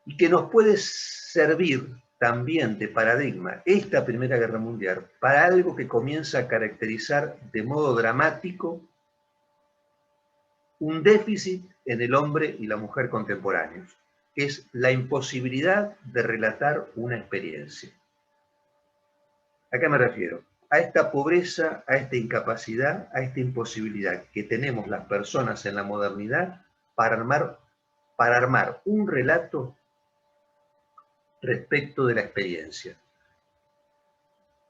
Y que nos puede servir también de paradigma esta Primera Guerra Mundial para algo que comienza a caracterizar de modo dramático un déficit en el hombre y la mujer contemporáneos, que es la imposibilidad de relatar una experiencia. ¿A qué me refiero? A esta pobreza, a esta incapacidad, a esta imposibilidad que tenemos las personas en la modernidad para armar un relato respecto de la experiencia.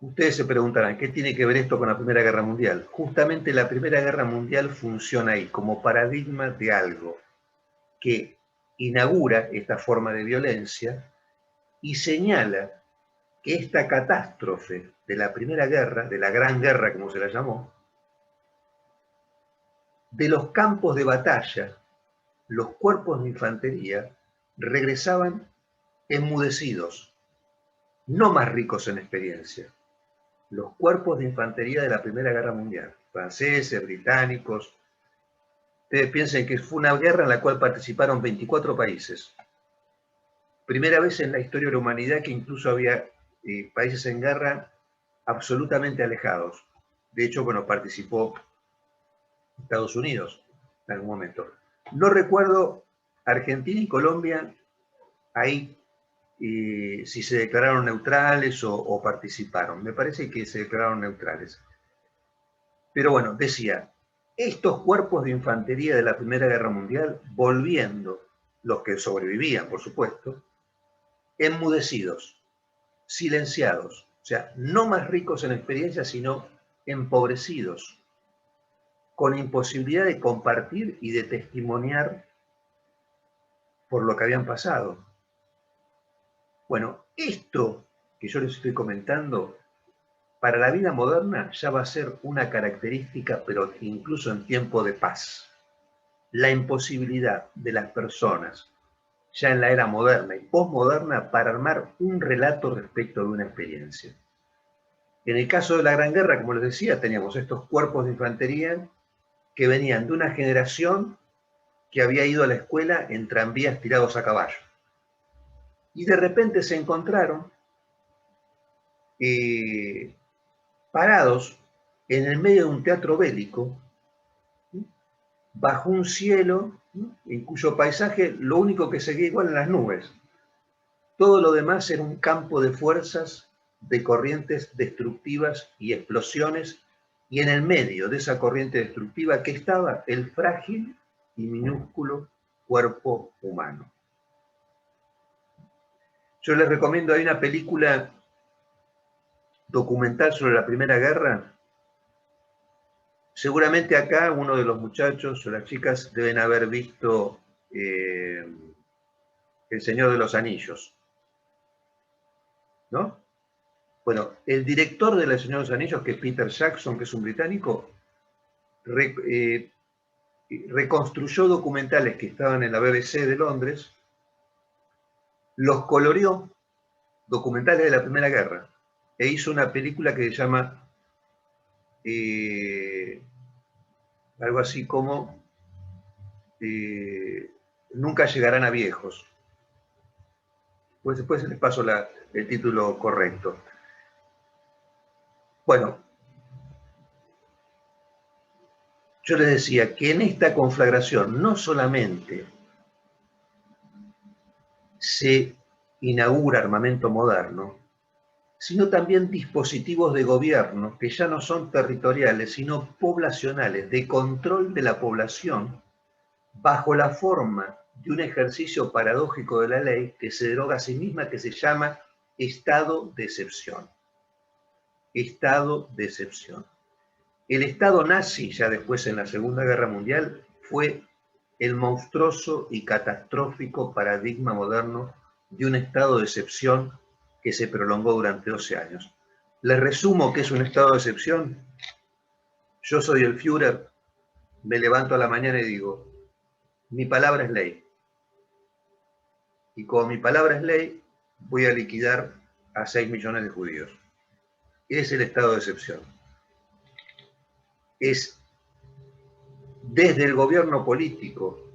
Ustedes se preguntarán, ¿qué tiene que ver esto con la Primera Guerra Mundial? Justamente la Primera Guerra Mundial funciona ahí como paradigma de algo que inaugura esta forma de violencia y señala que esta catástrofe de la Primera Guerra, de la Gran Guerra como se la llamó, de los campos de batalla, los cuerpos de infantería regresaban enmudecidos, no más ricos en experiencia. Los cuerpos de infantería de la Primera Guerra Mundial, franceses, británicos. Ustedes piensen que fue una guerra en la cual participaron 24 países. Primera vez en la historia de la humanidad que incluso había países en guerra absolutamente alejados. De hecho, bueno, participó Estados Unidos en algún momento. No recuerdo Argentina y Colombia ahí si se declararon neutrales o participaron. Me parece que se declararon neutrales. Pero bueno, decía, estos cuerpos de infantería de la Primera Guerra Mundial, volviendo, los que sobrevivían, por supuesto, enmudecidos, silenciados, o sea, no más ricos en experiencia, sino empobrecidos, con imposibilidad de compartir y de testimoniar por lo que habían pasado. Bueno, esto que yo les estoy comentando, para la vida moderna ya va a ser una característica, pero incluso en tiempo de paz. La imposibilidad de las personas, ya en la era moderna y posmoderna, para armar un relato respecto de una experiencia. En el caso de la Gran Guerra, como les decía, teníamos estos cuerpos de infantería que venían de una generación que había ido a la escuela en tranvías tirados a caballo. Y de repente se encontraron parados en el medio de un teatro bélico, bajo un cielo en cuyo paisaje lo único que seguía igual en las nubes. Todo lo demás era un campo de fuerzas, de corrientes destructivas y explosiones, y en el medio de esa corriente destructiva que estaba el frágil y minúsculo cuerpo humano. Yo les recomiendo, hay una película documental sobre la Primera Guerra. Seguramente acá uno de los muchachos o las chicas deben haber visto El Señor de los Anillos, ¿no? Bueno, el director de El Señor de los Anillos, que es Peter Jackson, que es un británico, reconstruyó documentales que estaban en la BBC de Londres, los coloreó, documentales de la Primera Guerra, e hizo una película que se llama algo así como Nunca llegarán a viejos. Pues después les paso el título correcto. Bueno, yo les decía que en esta conflagración no solamente se inaugura armamento moderno, sino también dispositivos de gobierno que ya no son territoriales, sino poblacionales, de control de la población, bajo la forma de un ejercicio paradójico de la ley que se deroga a sí misma, que se llama estado de excepción. Estado de excepción. El Estado nazi, ya después en la Segunda Guerra Mundial, fue el monstruoso y catastrófico paradigma moderno de un estado de excepción que se prolongó durante 12 años. Les resumo qué es un estado de excepción. Yo soy el Führer, me levanto a la mañana y digo, mi palabra es ley. Y como mi palabra es ley, voy a liquidar a 6 millones de judíos. Es el estado de excepción. Es desde el gobierno político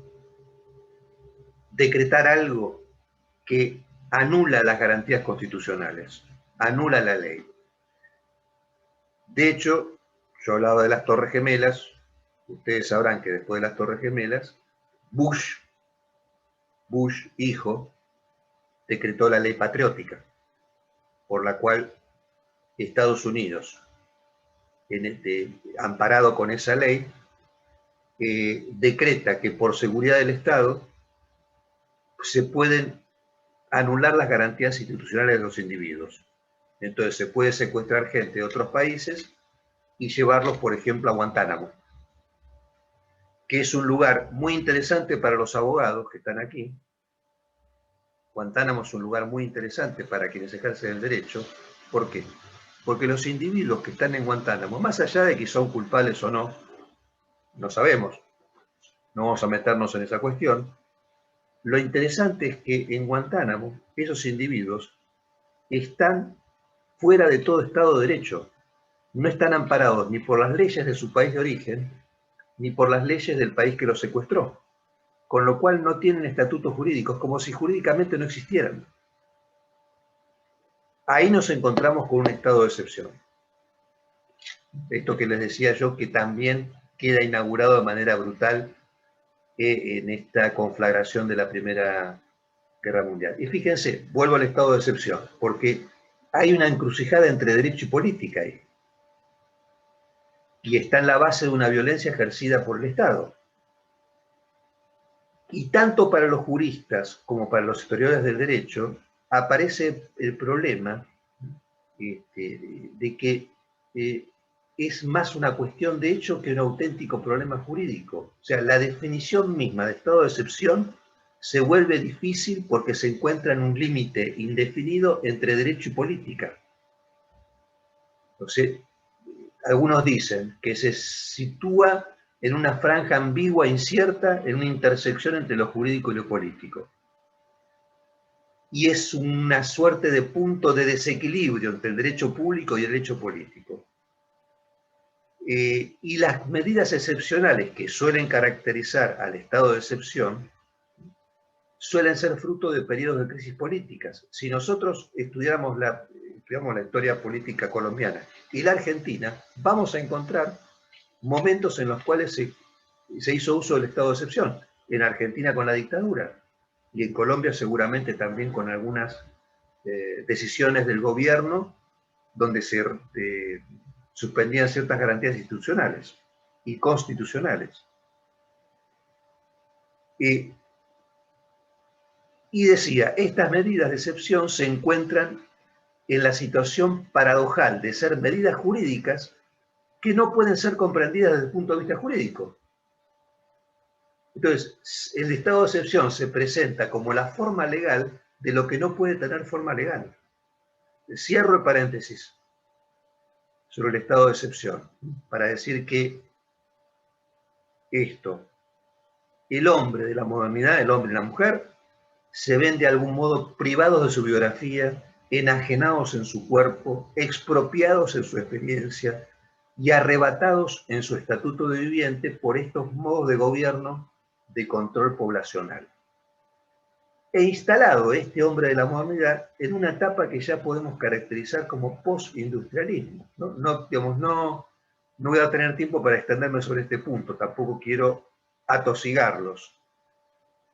decretar algo que anula las garantías constitucionales, anula la ley. De hecho, yo hablaba de las Torres Gemelas, ustedes sabrán que después de las Torres Gemelas, Bush hijo, decretó la ley patriótica, por la cual Estados Unidos, amparado con esa ley, decreta que por seguridad del Estado se pueden anular las garantías institucionales de los individuos. Entonces se puede secuestrar gente de otros países y llevarlos, por ejemplo, a Guantánamo, que es un lugar muy interesante para los abogados que están aquí. Guantánamo es un lugar muy interesante para quienes ejercen el derecho. ¿Por qué? Porque los individuos que están en Guantánamo, más allá de que son culpables o no, no sabemos, no vamos a meternos en esa cuestión, lo interesante es que en Guantánamo esos individuos están fuera de todo Estado de Derecho, no están amparados ni por las leyes de su país de origen, ni por las leyes del país que los secuestró, con lo cual no tienen estatutos jurídicos, como si jurídicamente no existieran. Ahí nos encontramos con un estado de excepción. Esto que les decía yo, que también queda inaugurado de manera brutal en esta conflagración de la Primera Guerra Mundial. Y fíjense, vuelvo al estado de excepción, porque hay una encrucijada entre derecho y política ahí. Y está en la base de una violencia ejercida por el Estado. Y tanto para los juristas como para los historiadores del derecho aparece el problema de que es más una cuestión de hecho que un auténtico problema jurídico. O sea, la definición misma de estado de excepción se vuelve difícil porque se encuentra en un límite indefinido entre derecho y política. Entonces, algunos dicen que se sitúa en una franja ambigua e incierta, en una intersección entre lo jurídico y lo político. Y es una suerte de punto de desequilibrio entre el derecho público y el derecho político. Y las medidas excepcionales que suelen caracterizar al estado de excepción suelen ser fruto de periodos de crisis políticas. Si nosotros estudiamos la historia política colombiana y la argentina, vamos a encontrar momentos en los cuales se hizo uso del estado de excepción. En Argentina con la dictadura y en Colombia seguramente también con algunas decisiones del gobierno donde se suspendían ciertas garantías institucionales y constitucionales. Y decía, estas medidas de excepción se encuentran en la situación paradojal de ser medidas jurídicas que no pueden ser comprendidas desde el punto de vista jurídico. Entonces, el estado de excepción se presenta como la forma legal de lo que no puede tener forma legal. Cierro el paréntesis sobre el estado de excepción para decir que el hombre de la modernidad, el hombre y la mujer, se ven de algún modo privados de su biografía, enajenados en su cuerpo, expropiados en su experiencia y arrebatados en su estatuto de viviente por estos modos de gobierno de control poblacional. E instalado este hombre de la modernidad en una etapa que ya podemos caracterizar como postindustrialismo. No voy a tener tiempo para extenderme sobre este punto, tampoco quiero atosigarlos,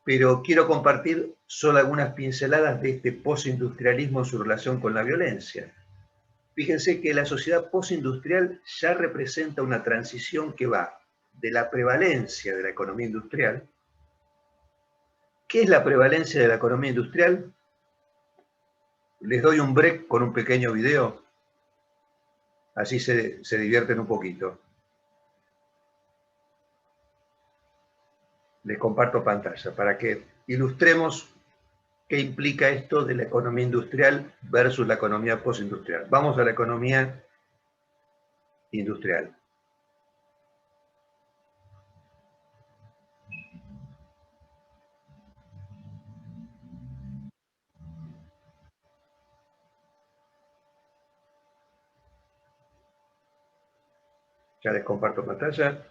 pero quiero compartir solo algunas pinceladas de este postindustrialismo en su relación con la violencia. Fíjense que la sociedad postindustrial ya representa una transición que va de la prevalencia de la economía industrial. ¿Qué es la prevalencia de la economía industrial? Les doy un break con un pequeño video, así se divierten un poquito. Les comparto pantalla para que ilustremos qué implica esto de la economía industrial versus la economía postindustrial. Vamos a la economía industrial. Ya les comparto pantalla.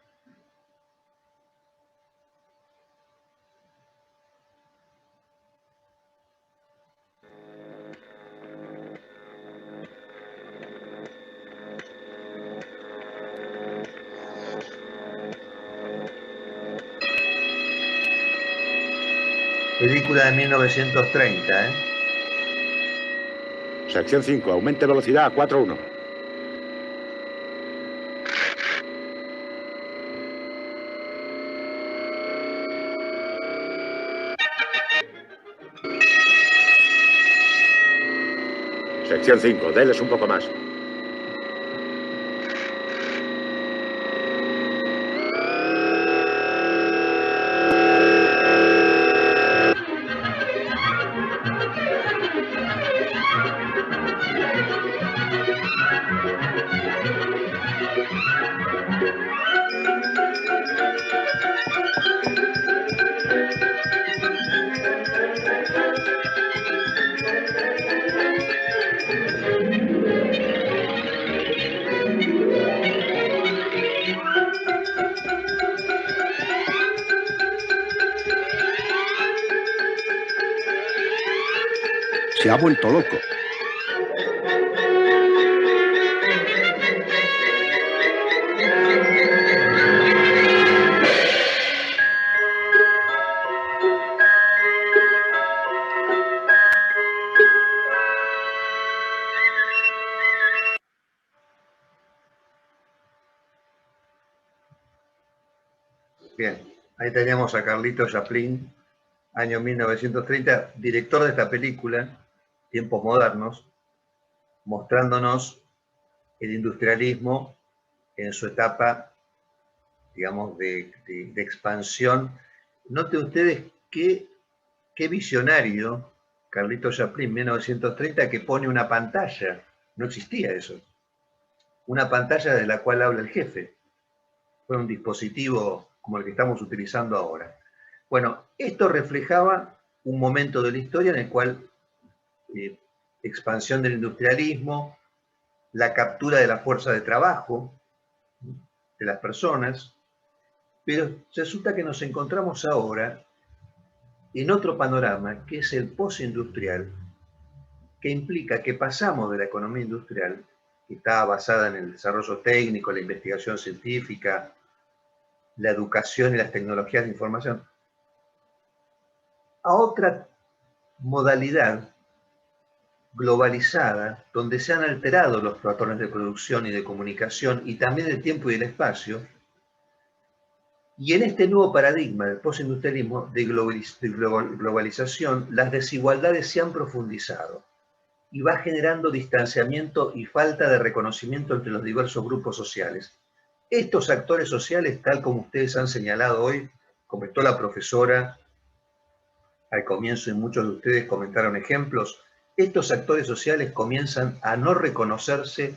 Película de 1930, ¿eh? Sección 5, aumente velocidad a 4.1. Sección 5, deles un poco más. Se ha vuelto loco. Bien, ahí teníamos a Carlito Chaplin, año 1930, director de esta película, Tiempos Modernos, mostrándonos el industrialismo en su etapa, digamos, de expansión. Noten ustedes qué visionario, Carlito Chaplin, 1930, que pone una pantalla. No existía eso. Una pantalla de la cual habla el jefe. Fue un dispositivo como el que estamos utilizando ahora. Bueno, esto reflejaba un momento de la historia en el cual expansión del industrialismo, la captura de la fuerza de trabajo de las personas, pero resulta que nos encontramos ahora en otro panorama, que es el postindustrial, que implica que pasamos de la economía industrial, que estaba basada en el desarrollo técnico, la investigación científica, la educación y las tecnologías de información, a otra modalidad globalizada, donde se han alterado los patrones de producción y de comunicación y también el tiempo y el espacio. Y en este nuevo paradigma del postindustrialismo de globalización, las desigualdades se han profundizado y va generando distanciamiento y falta de reconocimiento entre los diversos grupos sociales. Estos actores sociales, tal como ustedes han señalado hoy, comentó la profesora al comienzo y muchos de ustedes comentaron ejemplos, estos actores sociales comienzan a no reconocerse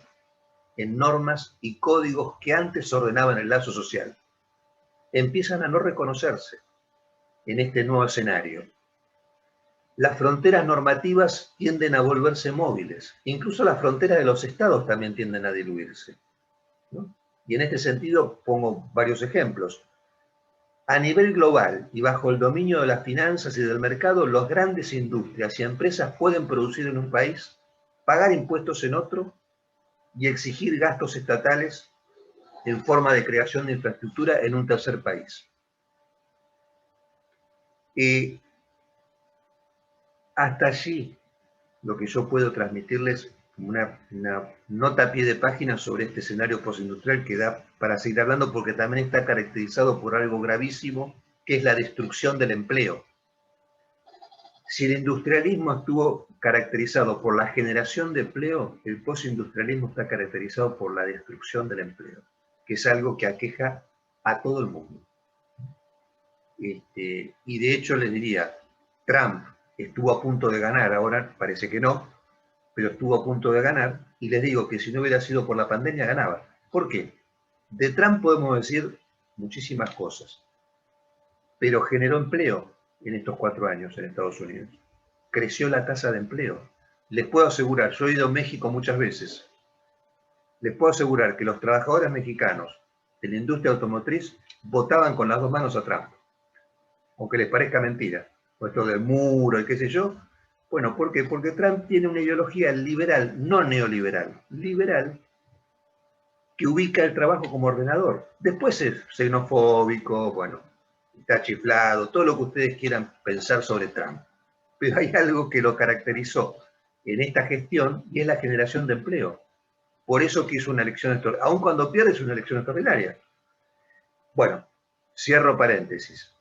en normas y códigos que antes ordenaban el lazo social. Empiezan a no reconocerse en este nuevo escenario. Las fronteras normativas tienden a volverse móviles, incluso las fronteras de los estados también tienden a diluirse, ¿no? Y en este sentido pongo varios ejemplos. A nivel global y bajo el dominio de las finanzas y del mercado, las grandes industrias y empresas pueden producir en un país, pagar impuestos en otro y exigir gastos estatales en forma de creación de infraestructura en un tercer país. Hasta allí lo que yo puedo transmitirles como una nota a pie de página sobre este escenario postindustrial que da para seguir hablando porque también está caracterizado por algo gravísimo, que es la destrucción del empleo. Si el industrialismo estuvo caracterizado por la generación de empleo, el postindustrialismo está caracterizado por la destrucción del empleo, que es algo que aqueja a todo el mundo. Y de hecho les diría, Trump estuvo a punto de ganar, ahora parece que no, pero estuvo a punto de ganar, y les digo que si no hubiera sido por la pandemia, ganaba. ¿Por qué? De Trump podemos decir muchísimas cosas, pero generó empleo en estos 4 años en Estados Unidos. Creció la tasa de empleo. Les puedo asegurar, yo he ido a México muchas veces, les puedo asegurar que los trabajadores mexicanos de la industria automotriz votaban con las 2 manos a Trump, aunque les parezca mentira, o esto del muro y qué sé yo. Bueno, ¿por qué? Porque Trump tiene una ideología liberal, no neoliberal, liberal, que ubica el trabajo como ordenador. Después es xenofóbico, bueno, está chiflado, todo lo que ustedes quieran pensar sobre Trump. Pero hay algo que lo caracterizó en esta gestión y es la generación de empleo. Por eso que hizo una elección extraordinaria. Aun cuando pierde, es una elección extraordinaria. Bueno, cierro paréntesis.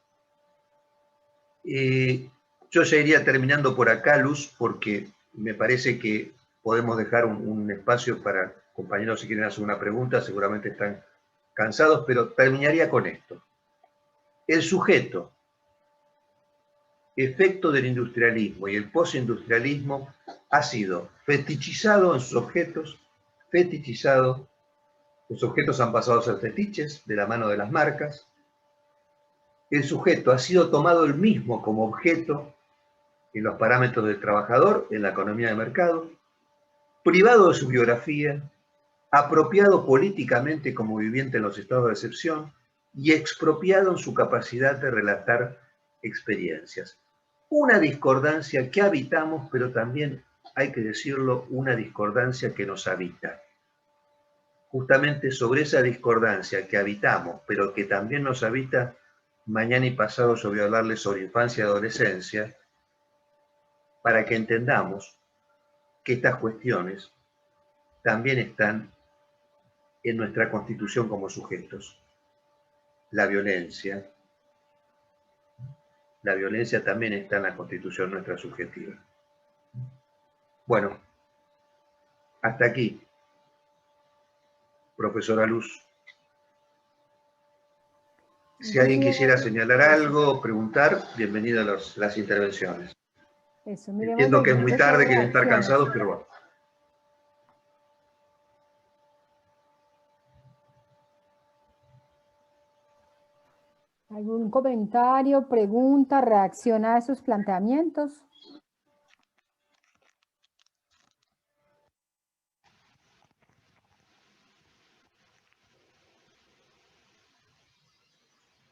Yo ya iría terminando por acá, Luz, porque me parece que podemos dejar un espacio para compañeros si quieren hacer una pregunta, seguramente están cansados, pero terminaría con esto. El sujeto, efecto del industrialismo y el postindustrialismo, ha sido fetichizado en sus objetos, fetichizado, los objetos han pasado a ser fetiches de la mano de las marcas, el sujeto ha sido tomado él mismo como objeto en los parámetros del trabajador, en la economía de mercado, privado de su biografía, apropiado políticamente como viviente en los estados de excepción y expropiado en su capacidad de relatar experiencias. Una discordancia que habitamos, pero también, hay que decirlo, una discordancia que nos habita. Justamente sobre esa discordancia que habitamos, pero que también nos habita, mañana y pasado yo voy a hablarles sobre infancia y adolescencia, para que entendamos que estas cuestiones también están en nuestra constitución como sujetos. La violencia también está en la constitución nuestra subjetiva. Bueno, hasta aquí, profesora Luz. Si alguien quisiera señalar algo, preguntar, bienvenido a las intervenciones. Eso, entiendo que es muy tarde, que deben estar cansados, pero bueno. ¿Algún comentario, pregunta, reacción a esos planteamientos?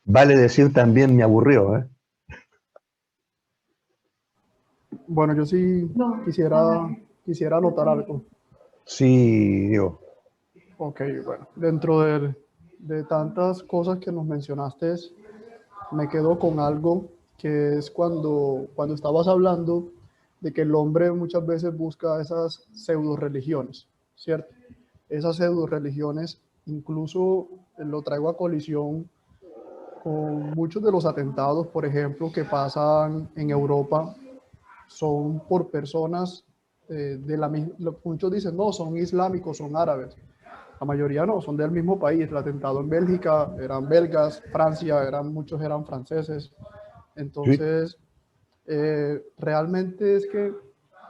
Vale decir también me aburrió, ¿eh? Bueno, yo sí quisiera anotar algo. Sí, Diego. Ok, bueno, dentro de tantas cosas que nos mencionaste, me quedo con algo que es cuando estabas hablando de que el hombre muchas veces busca esas pseudo religiones, ¿cierto? Esas pseudo religiones incluso lo traigo a colisión con muchos de los atentados, por ejemplo, que pasan en Europa, son por personas de la misma, muchos dicen, no, son islámicos, son árabes. La mayoría no, son del mismo país. El atentado en Bélgica eran belgas, Francia, muchos eran franceses. Entonces, realmente es que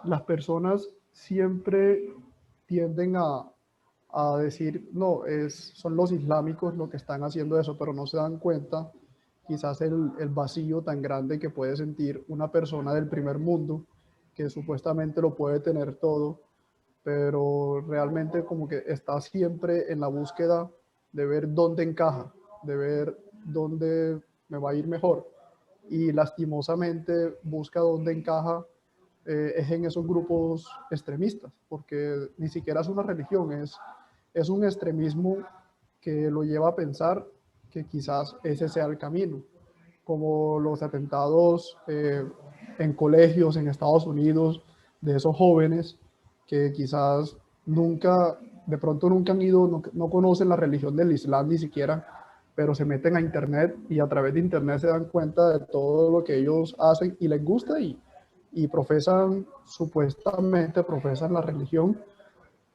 las personas siempre tienden a decir, no, son los islámicos los que están haciendo eso, pero no se dan cuenta quizás el vacío tan grande que puede sentir una persona del primer mundo, que supuestamente lo puede tener todo, pero realmente como que está siempre en la búsqueda de ver dónde encaja, de ver dónde me va a ir mejor. Y lastimosamente busca dónde encaja es en esos grupos extremistas, porque ni siquiera es una religión, es un extremismo que lo lleva a pensar que quizás ese sea el camino, como los atentados en colegios en Estados Unidos de esos jóvenes que quizás de pronto nunca han ido, no conocen la religión del Islam ni siquiera, pero se meten a internet y a través de internet se dan cuenta de todo lo que ellos hacen y les gusta y supuestamente profesan la religión,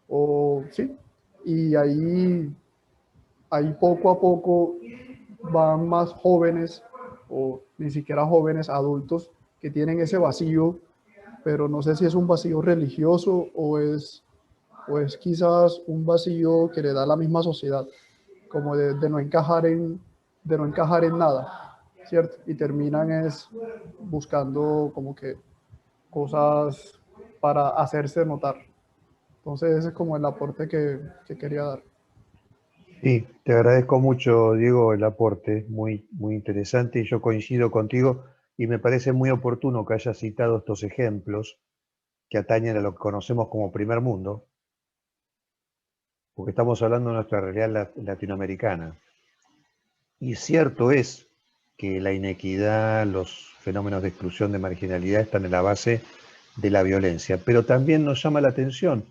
o sí, y ahí poco a poco van más jóvenes, o ni siquiera jóvenes, adultos, que tienen ese vacío, pero no sé si es un vacío religioso o es quizás un vacío que le da la misma sociedad, como de no encajar de no encajar en nada, ¿cierto? Y terminan es buscando como que cosas para hacerse notar. Entonces ese es como el aporte que quería dar. Sí, te agradezco mucho, Diego, el aporte, muy, muy interesante, y yo coincido contigo, y me parece muy oportuno que hayas citado estos ejemplos que atañen a lo que conocemos como primer mundo, porque estamos hablando de nuestra realidad latinoamericana. Y cierto es que la inequidad, los fenómenos de exclusión, de marginalidad están en la base de la violencia, pero también nos llama la atención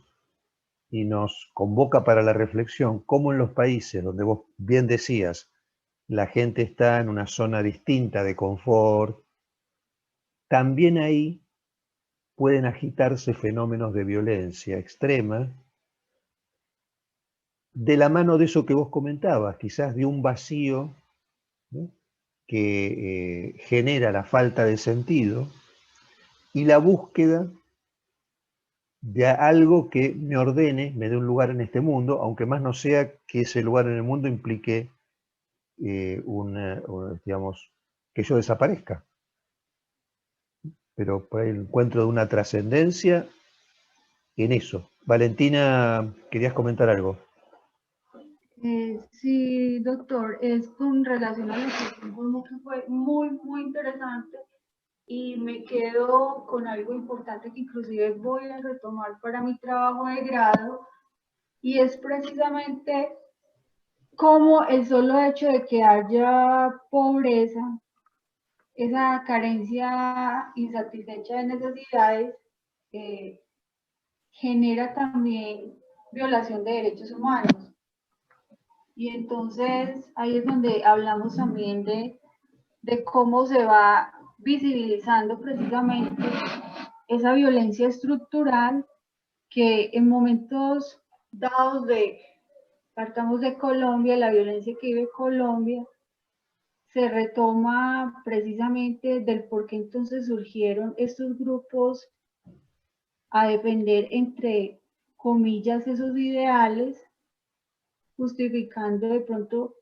y nos convoca para la reflexión cómo en los países donde vos bien decías, la gente está en una zona distinta de confort, también ahí pueden agitarse fenómenos de violencia extrema de la mano de eso que vos comentabas, quizás de un vacío, ¿no?, que genera la falta de sentido y la búsqueda de algo que me ordene, me dé un lugar en este mundo, aunque más no sea que ese lugar en el mundo implique digamos, que yo desaparezca. Pero por ahí el encuentro de una trascendencia en eso. Valentina, querías comentar algo. Sí, doctor, es con relación a lo que dijo, que fue muy, muy interesante y me quedo con algo importante que inclusive voy a retomar para mi trabajo de grado y es precisamente cómo el solo hecho de que haya pobreza, esa carencia insatisfecha de necesidades, eh, genera también violación de derechos humanos. Y entonces ahí es donde hablamos también de cómo se va visibilizando precisamente esa violencia estructural que en momentos dados partamos de Colombia, la violencia que vive Colombia, se retoma precisamente del por qué entonces surgieron estos grupos a defender, entre comillas, esos ideales, justificando de pronto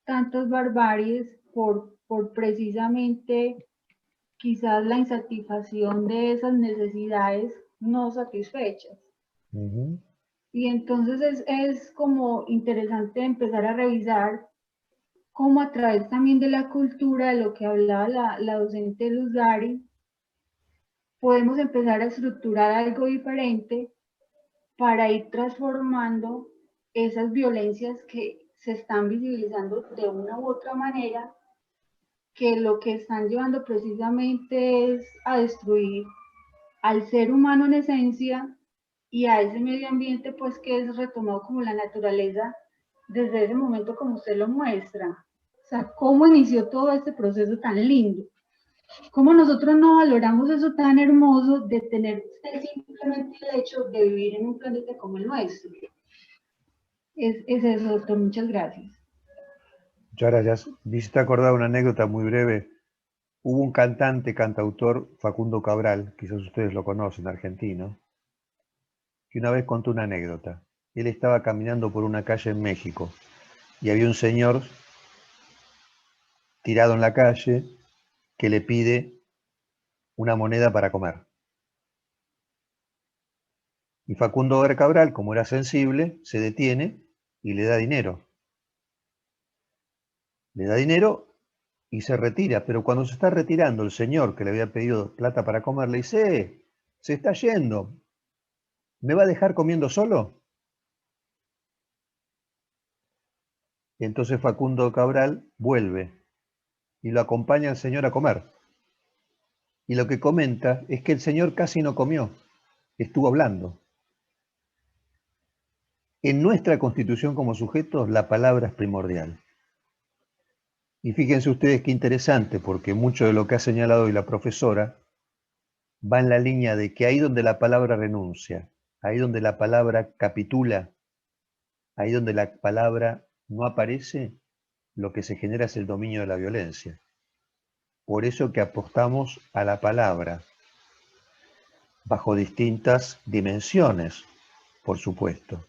tantas barbaries por precisamente quizás la insatisfacción de esas necesidades no satisfechas. Uh-huh. Y entonces es como interesante empezar a revisar cómo a través también de la cultura, de lo que hablaba la docente Luz Dari, podemos empezar a estructurar algo diferente para ir transformando esas violencias que se están visibilizando de una u otra manera, que lo que están llevando precisamente es a destruir al ser humano en esencia y a ese medio ambiente, pues que es retomado como la naturaleza desde ese momento como usted lo muestra. O sea, cómo inició todo este proceso tan lindo. Cómo nosotros no valoramos eso tan hermoso de tener simplemente el hecho de vivir en un planeta como el nuestro. Es eso, doctor. Muchas gracias. Muchas gracias. Me hiciste acordar una anécdota muy breve. Hubo un cantautor, Facundo Cabral, quizás ustedes lo conocen, argentino, que una vez contó una anécdota. Él estaba caminando por una calle en México y había un señor tirado en la calle que le pide una moneda para comer. Y Facundo Cabral, como era sensible, se detiene y le da dinero. Le da dinero y se retira, pero cuando se está retirando el señor que le había pedido plata para comer, le dice, se está yendo, ¿me va a dejar comiendo solo? Y entonces Facundo Cabral vuelve y lo acompaña al señor a comer. Y lo que comenta es que el señor casi no comió, estuvo hablando. En nuestra constitución como sujetos, la palabra es primordial. Y fíjense ustedes qué interesante, porque mucho de lo que ha señalado hoy la profesora va en la línea de que ahí donde la palabra renuncia, ahí donde la palabra capitula, ahí donde la palabra no aparece, lo que se genera es el dominio de la violencia. por eso que apostamos a la palabra, bajo distintas dimensiones, por supuesto.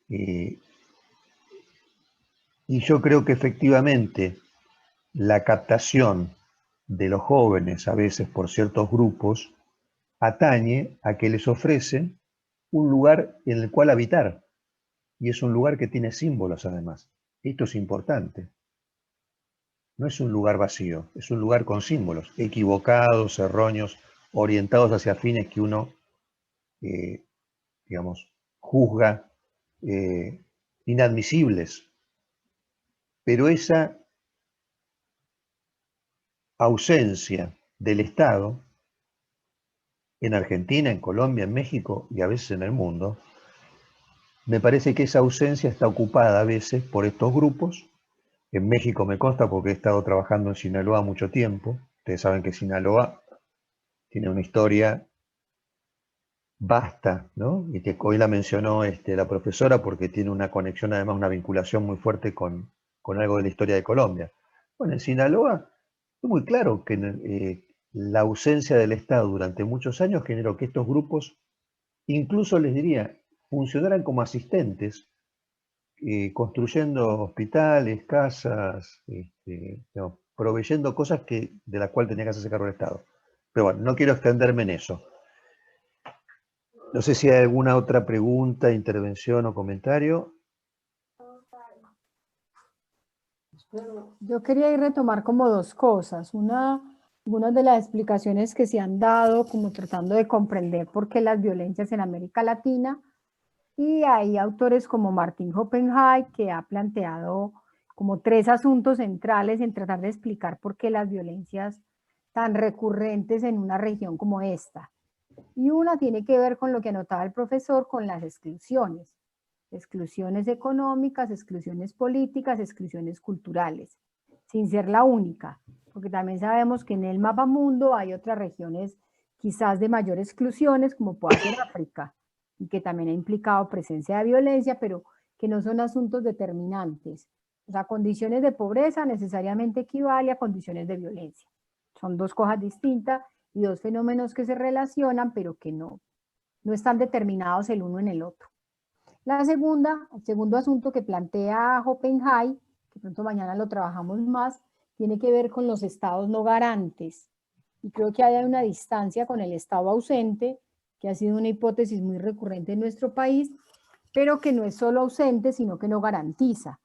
Y yo creo que efectivamente la captación de los jóvenes, a veces por ciertos grupos, atañe a que les ofrecen un lugar en el cual habitar. Y es un lugar que tiene símbolos además. Esto es importante. No es un lugar vacío, es un lugar con símbolos, equivocados, erróneos, orientados hacia fines que uno, digamos, juzga inadmisibles. Pero esa ausencia del Estado, en Argentina, en Colombia, en México y a veces en el mundo, me parece que esa ausencia está ocupada a veces por estos grupos. En México me consta porque he estado trabajando en Sinaloa mucho tiempo. Ustedes saben que Sinaloa tiene una historia vasta, ¿no? Y que hoy la mencionó la profesora porque tiene una conexión, además una vinculación muy fuerte con algo de la historia de Colombia. Bueno, en Sinaloa es muy claro que la ausencia del Estado durante muchos años generó que estos grupos, incluso les diría, funcionaran como asistentes, construyendo hospitales, casas, digamos, proveyendo cosas de las cuales tenía que hacerse cargo el Estado. Pero bueno, no quiero extenderme en eso. No sé si hay alguna otra pregunta, intervención o comentario. Yo quería ir retomar como dos cosas. Algunas de las explicaciones que se han dado, como tratando de comprender por qué las violencias en América Latina. Y hay autores como Martin Hoppenheim, que ha planteado como 3 asuntos centrales en tratar de explicar por qué las violencias tan recurrentes en una región como esta. Y una tiene que ver con lo que anotaba el profesor, con las exclusiones. Exclusiones económicas, exclusiones políticas, exclusiones culturales, sin ser la única, porque también sabemos que en el mapa mundo hay otras regiones quizás de mayor exclusiones, como puede ser África, y que también ha implicado presencia de violencia, pero que no son asuntos determinantes. O sea, condiciones de pobreza necesariamente equivale a condiciones de violencia. Son 2 cosas distintas y 2 fenómenos que se relacionan, pero que no están determinados el uno en el otro. El segundo asunto que plantea Hoppenheim, que pronto mañana lo trabajamos más, tiene que ver con los estados no garantes. Y creo que hay una distancia con el estado ausente, que ha sido una hipótesis muy recurrente en nuestro país, pero que no es solo ausente, sino que no garantiza.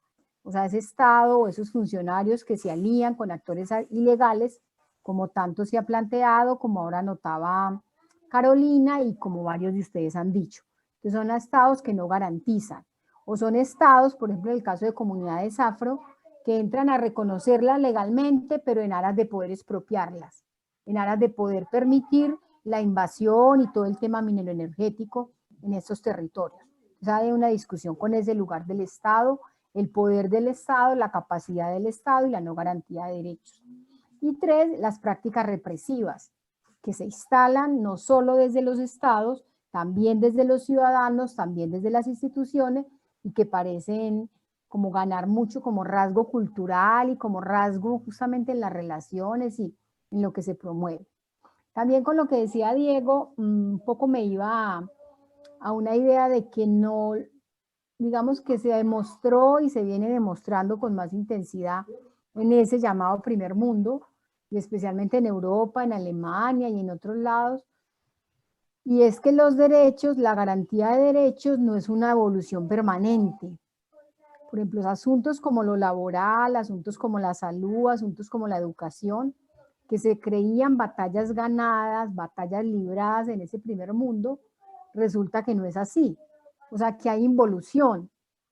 O sea, ese estado o esos funcionarios que se alían con actores ilegales, como tanto se ha planteado, como ahora notaba Carolina y como varios de ustedes han dicho. Entonces son estados que no garantizan, o son estados, por ejemplo, en el caso de comunidades afro, que entran a reconocerlas legalmente, pero en aras de poder expropiarlas, en aras de poder permitir la invasión y todo el tema mineroenergético en estos territorios. Entonces hay una discusión con ese lugar del Estado, el poder del Estado, la capacidad del Estado y la no garantía de derechos. Y 3, las prácticas represivas, que se instalan no solo desde los estados, también desde los ciudadanos, también desde las instituciones, y que parecen como ganar mucho como rasgo cultural y como rasgo justamente en las relaciones y en lo que se promueve. También con lo que decía Diego, un poco me iba a una idea de que no, digamos que se demostró y se viene demostrando con más intensidad en ese llamado primer mundo, y especialmente en Europa, en Alemania y en otros lados, y es que los derechos, la garantía de derechos no es una evolución permanente. Por ejemplo, asuntos como lo laboral, asuntos como la salud, asuntos como la educación, que se creían batallas ganadas, batallas libradas en ese primer mundo, resulta que no es así. O sea, que hay involución,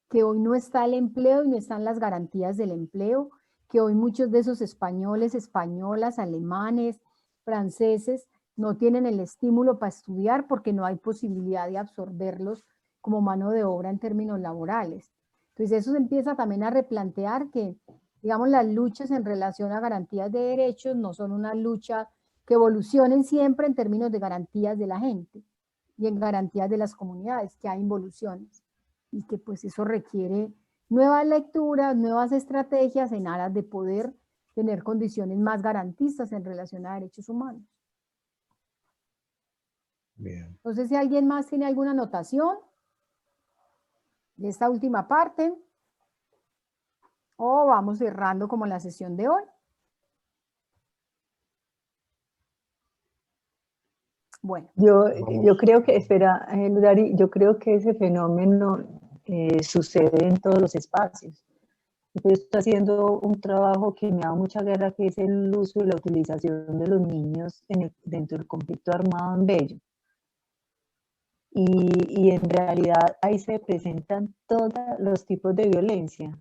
que hoy no está el empleo y no están las garantías del empleo, que hoy muchos de esos españoles, españolas, alemanes, franceses, no tienen el estímulo para estudiar porque no hay posibilidad de absorberlos como mano de obra en términos laborales. Entonces eso se empieza también a replantear que, digamos, las luchas en relación a garantías de derechos no son una lucha que evolucionen siempre en términos de garantías de la gente y en garantías de las comunidades, que hay involuciones y que pues eso requiere nuevas lecturas, nuevas estrategias en aras de poder tener condiciones más garantistas en relación a derechos humanos. Bien. Entonces, si alguien más tiene alguna anotación de esta última parte, o vamos cerrando como la sesión de hoy. Bueno. Yo creo que, espera, Dari, yo creo que ese fenómeno sucede en todos los espacios. Yo estoy haciendo un trabajo que me da mucha guerra, que es el uso y la utilización de los niños dentro del conflicto armado en Bello. Y en realidad ahí se presentan todos los tipos de violencia.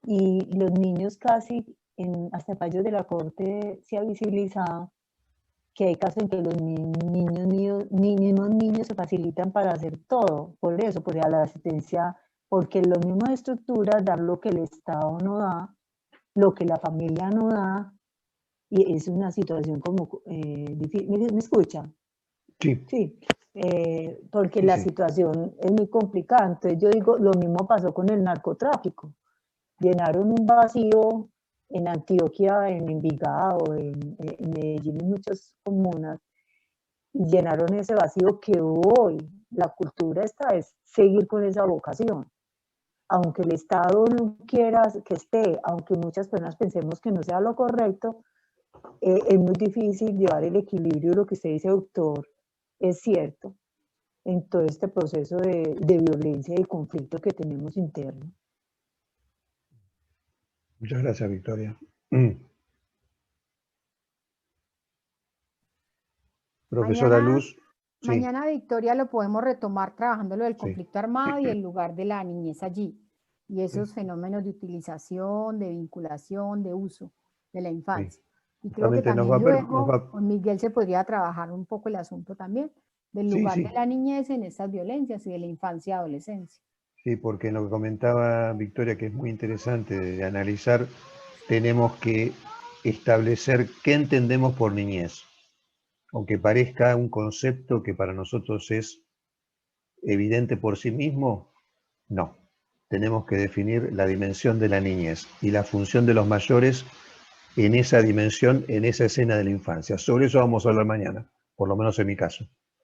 Y los niños casi, hasta fallos de la Corte se ha visibilizado que hay casos en que los mismos niños se facilitan para hacer todo, por eso, por la asistencia, porque los mismos estructuras dan lo que el Estado no da, lo que la familia no da, y es una situación como difícil. ¿Me escucha? Sí. Sí, porque Sí, la sí. situación es muy complicada. Entonces yo digo, lo mismo pasó con el narcotráfico. Llenaron un vacío en Antioquia, en Envigado, en Medellín, en muchas comunas, y llenaron ese vacío que hoy la cultura está es seguir con esa vocación. Aunque el Estado no quiera que esté, aunque muchas personas pensemos que no sea lo correcto, es muy difícil llevar el equilibrio. Lo que usted dice, doctor, es cierto, en todo este proceso de violencia y conflicto que tenemos interno. Muchas gracias, Victoria. Profesora Luz. Sí. Mañana, Victoria, lo podemos retomar trabajando lo del Sí. conflicto armado y el lugar de la niñez allí. Y esos fenómenos de utilización, de vinculación, de uso de la infancia. Y creo que Justamente también luego con Miguel se podría trabajar un poco el asunto también del lugar de la niñez en estas violencias y de la infancia y adolescencia. Sí, porque en lo que comentaba Victoria, que es muy interesante de analizar, tenemos que establecer qué entendemos por niñez. Aunque parezca un concepto que para nosotros es evidente por sí mismo, no. Tenemos que definir la dimensión de la niñez y la función de los mayores en esa dimensión, en esa escena de la infancia. Sobre eso vamos a hablar mañana, por lo menos en mi caso.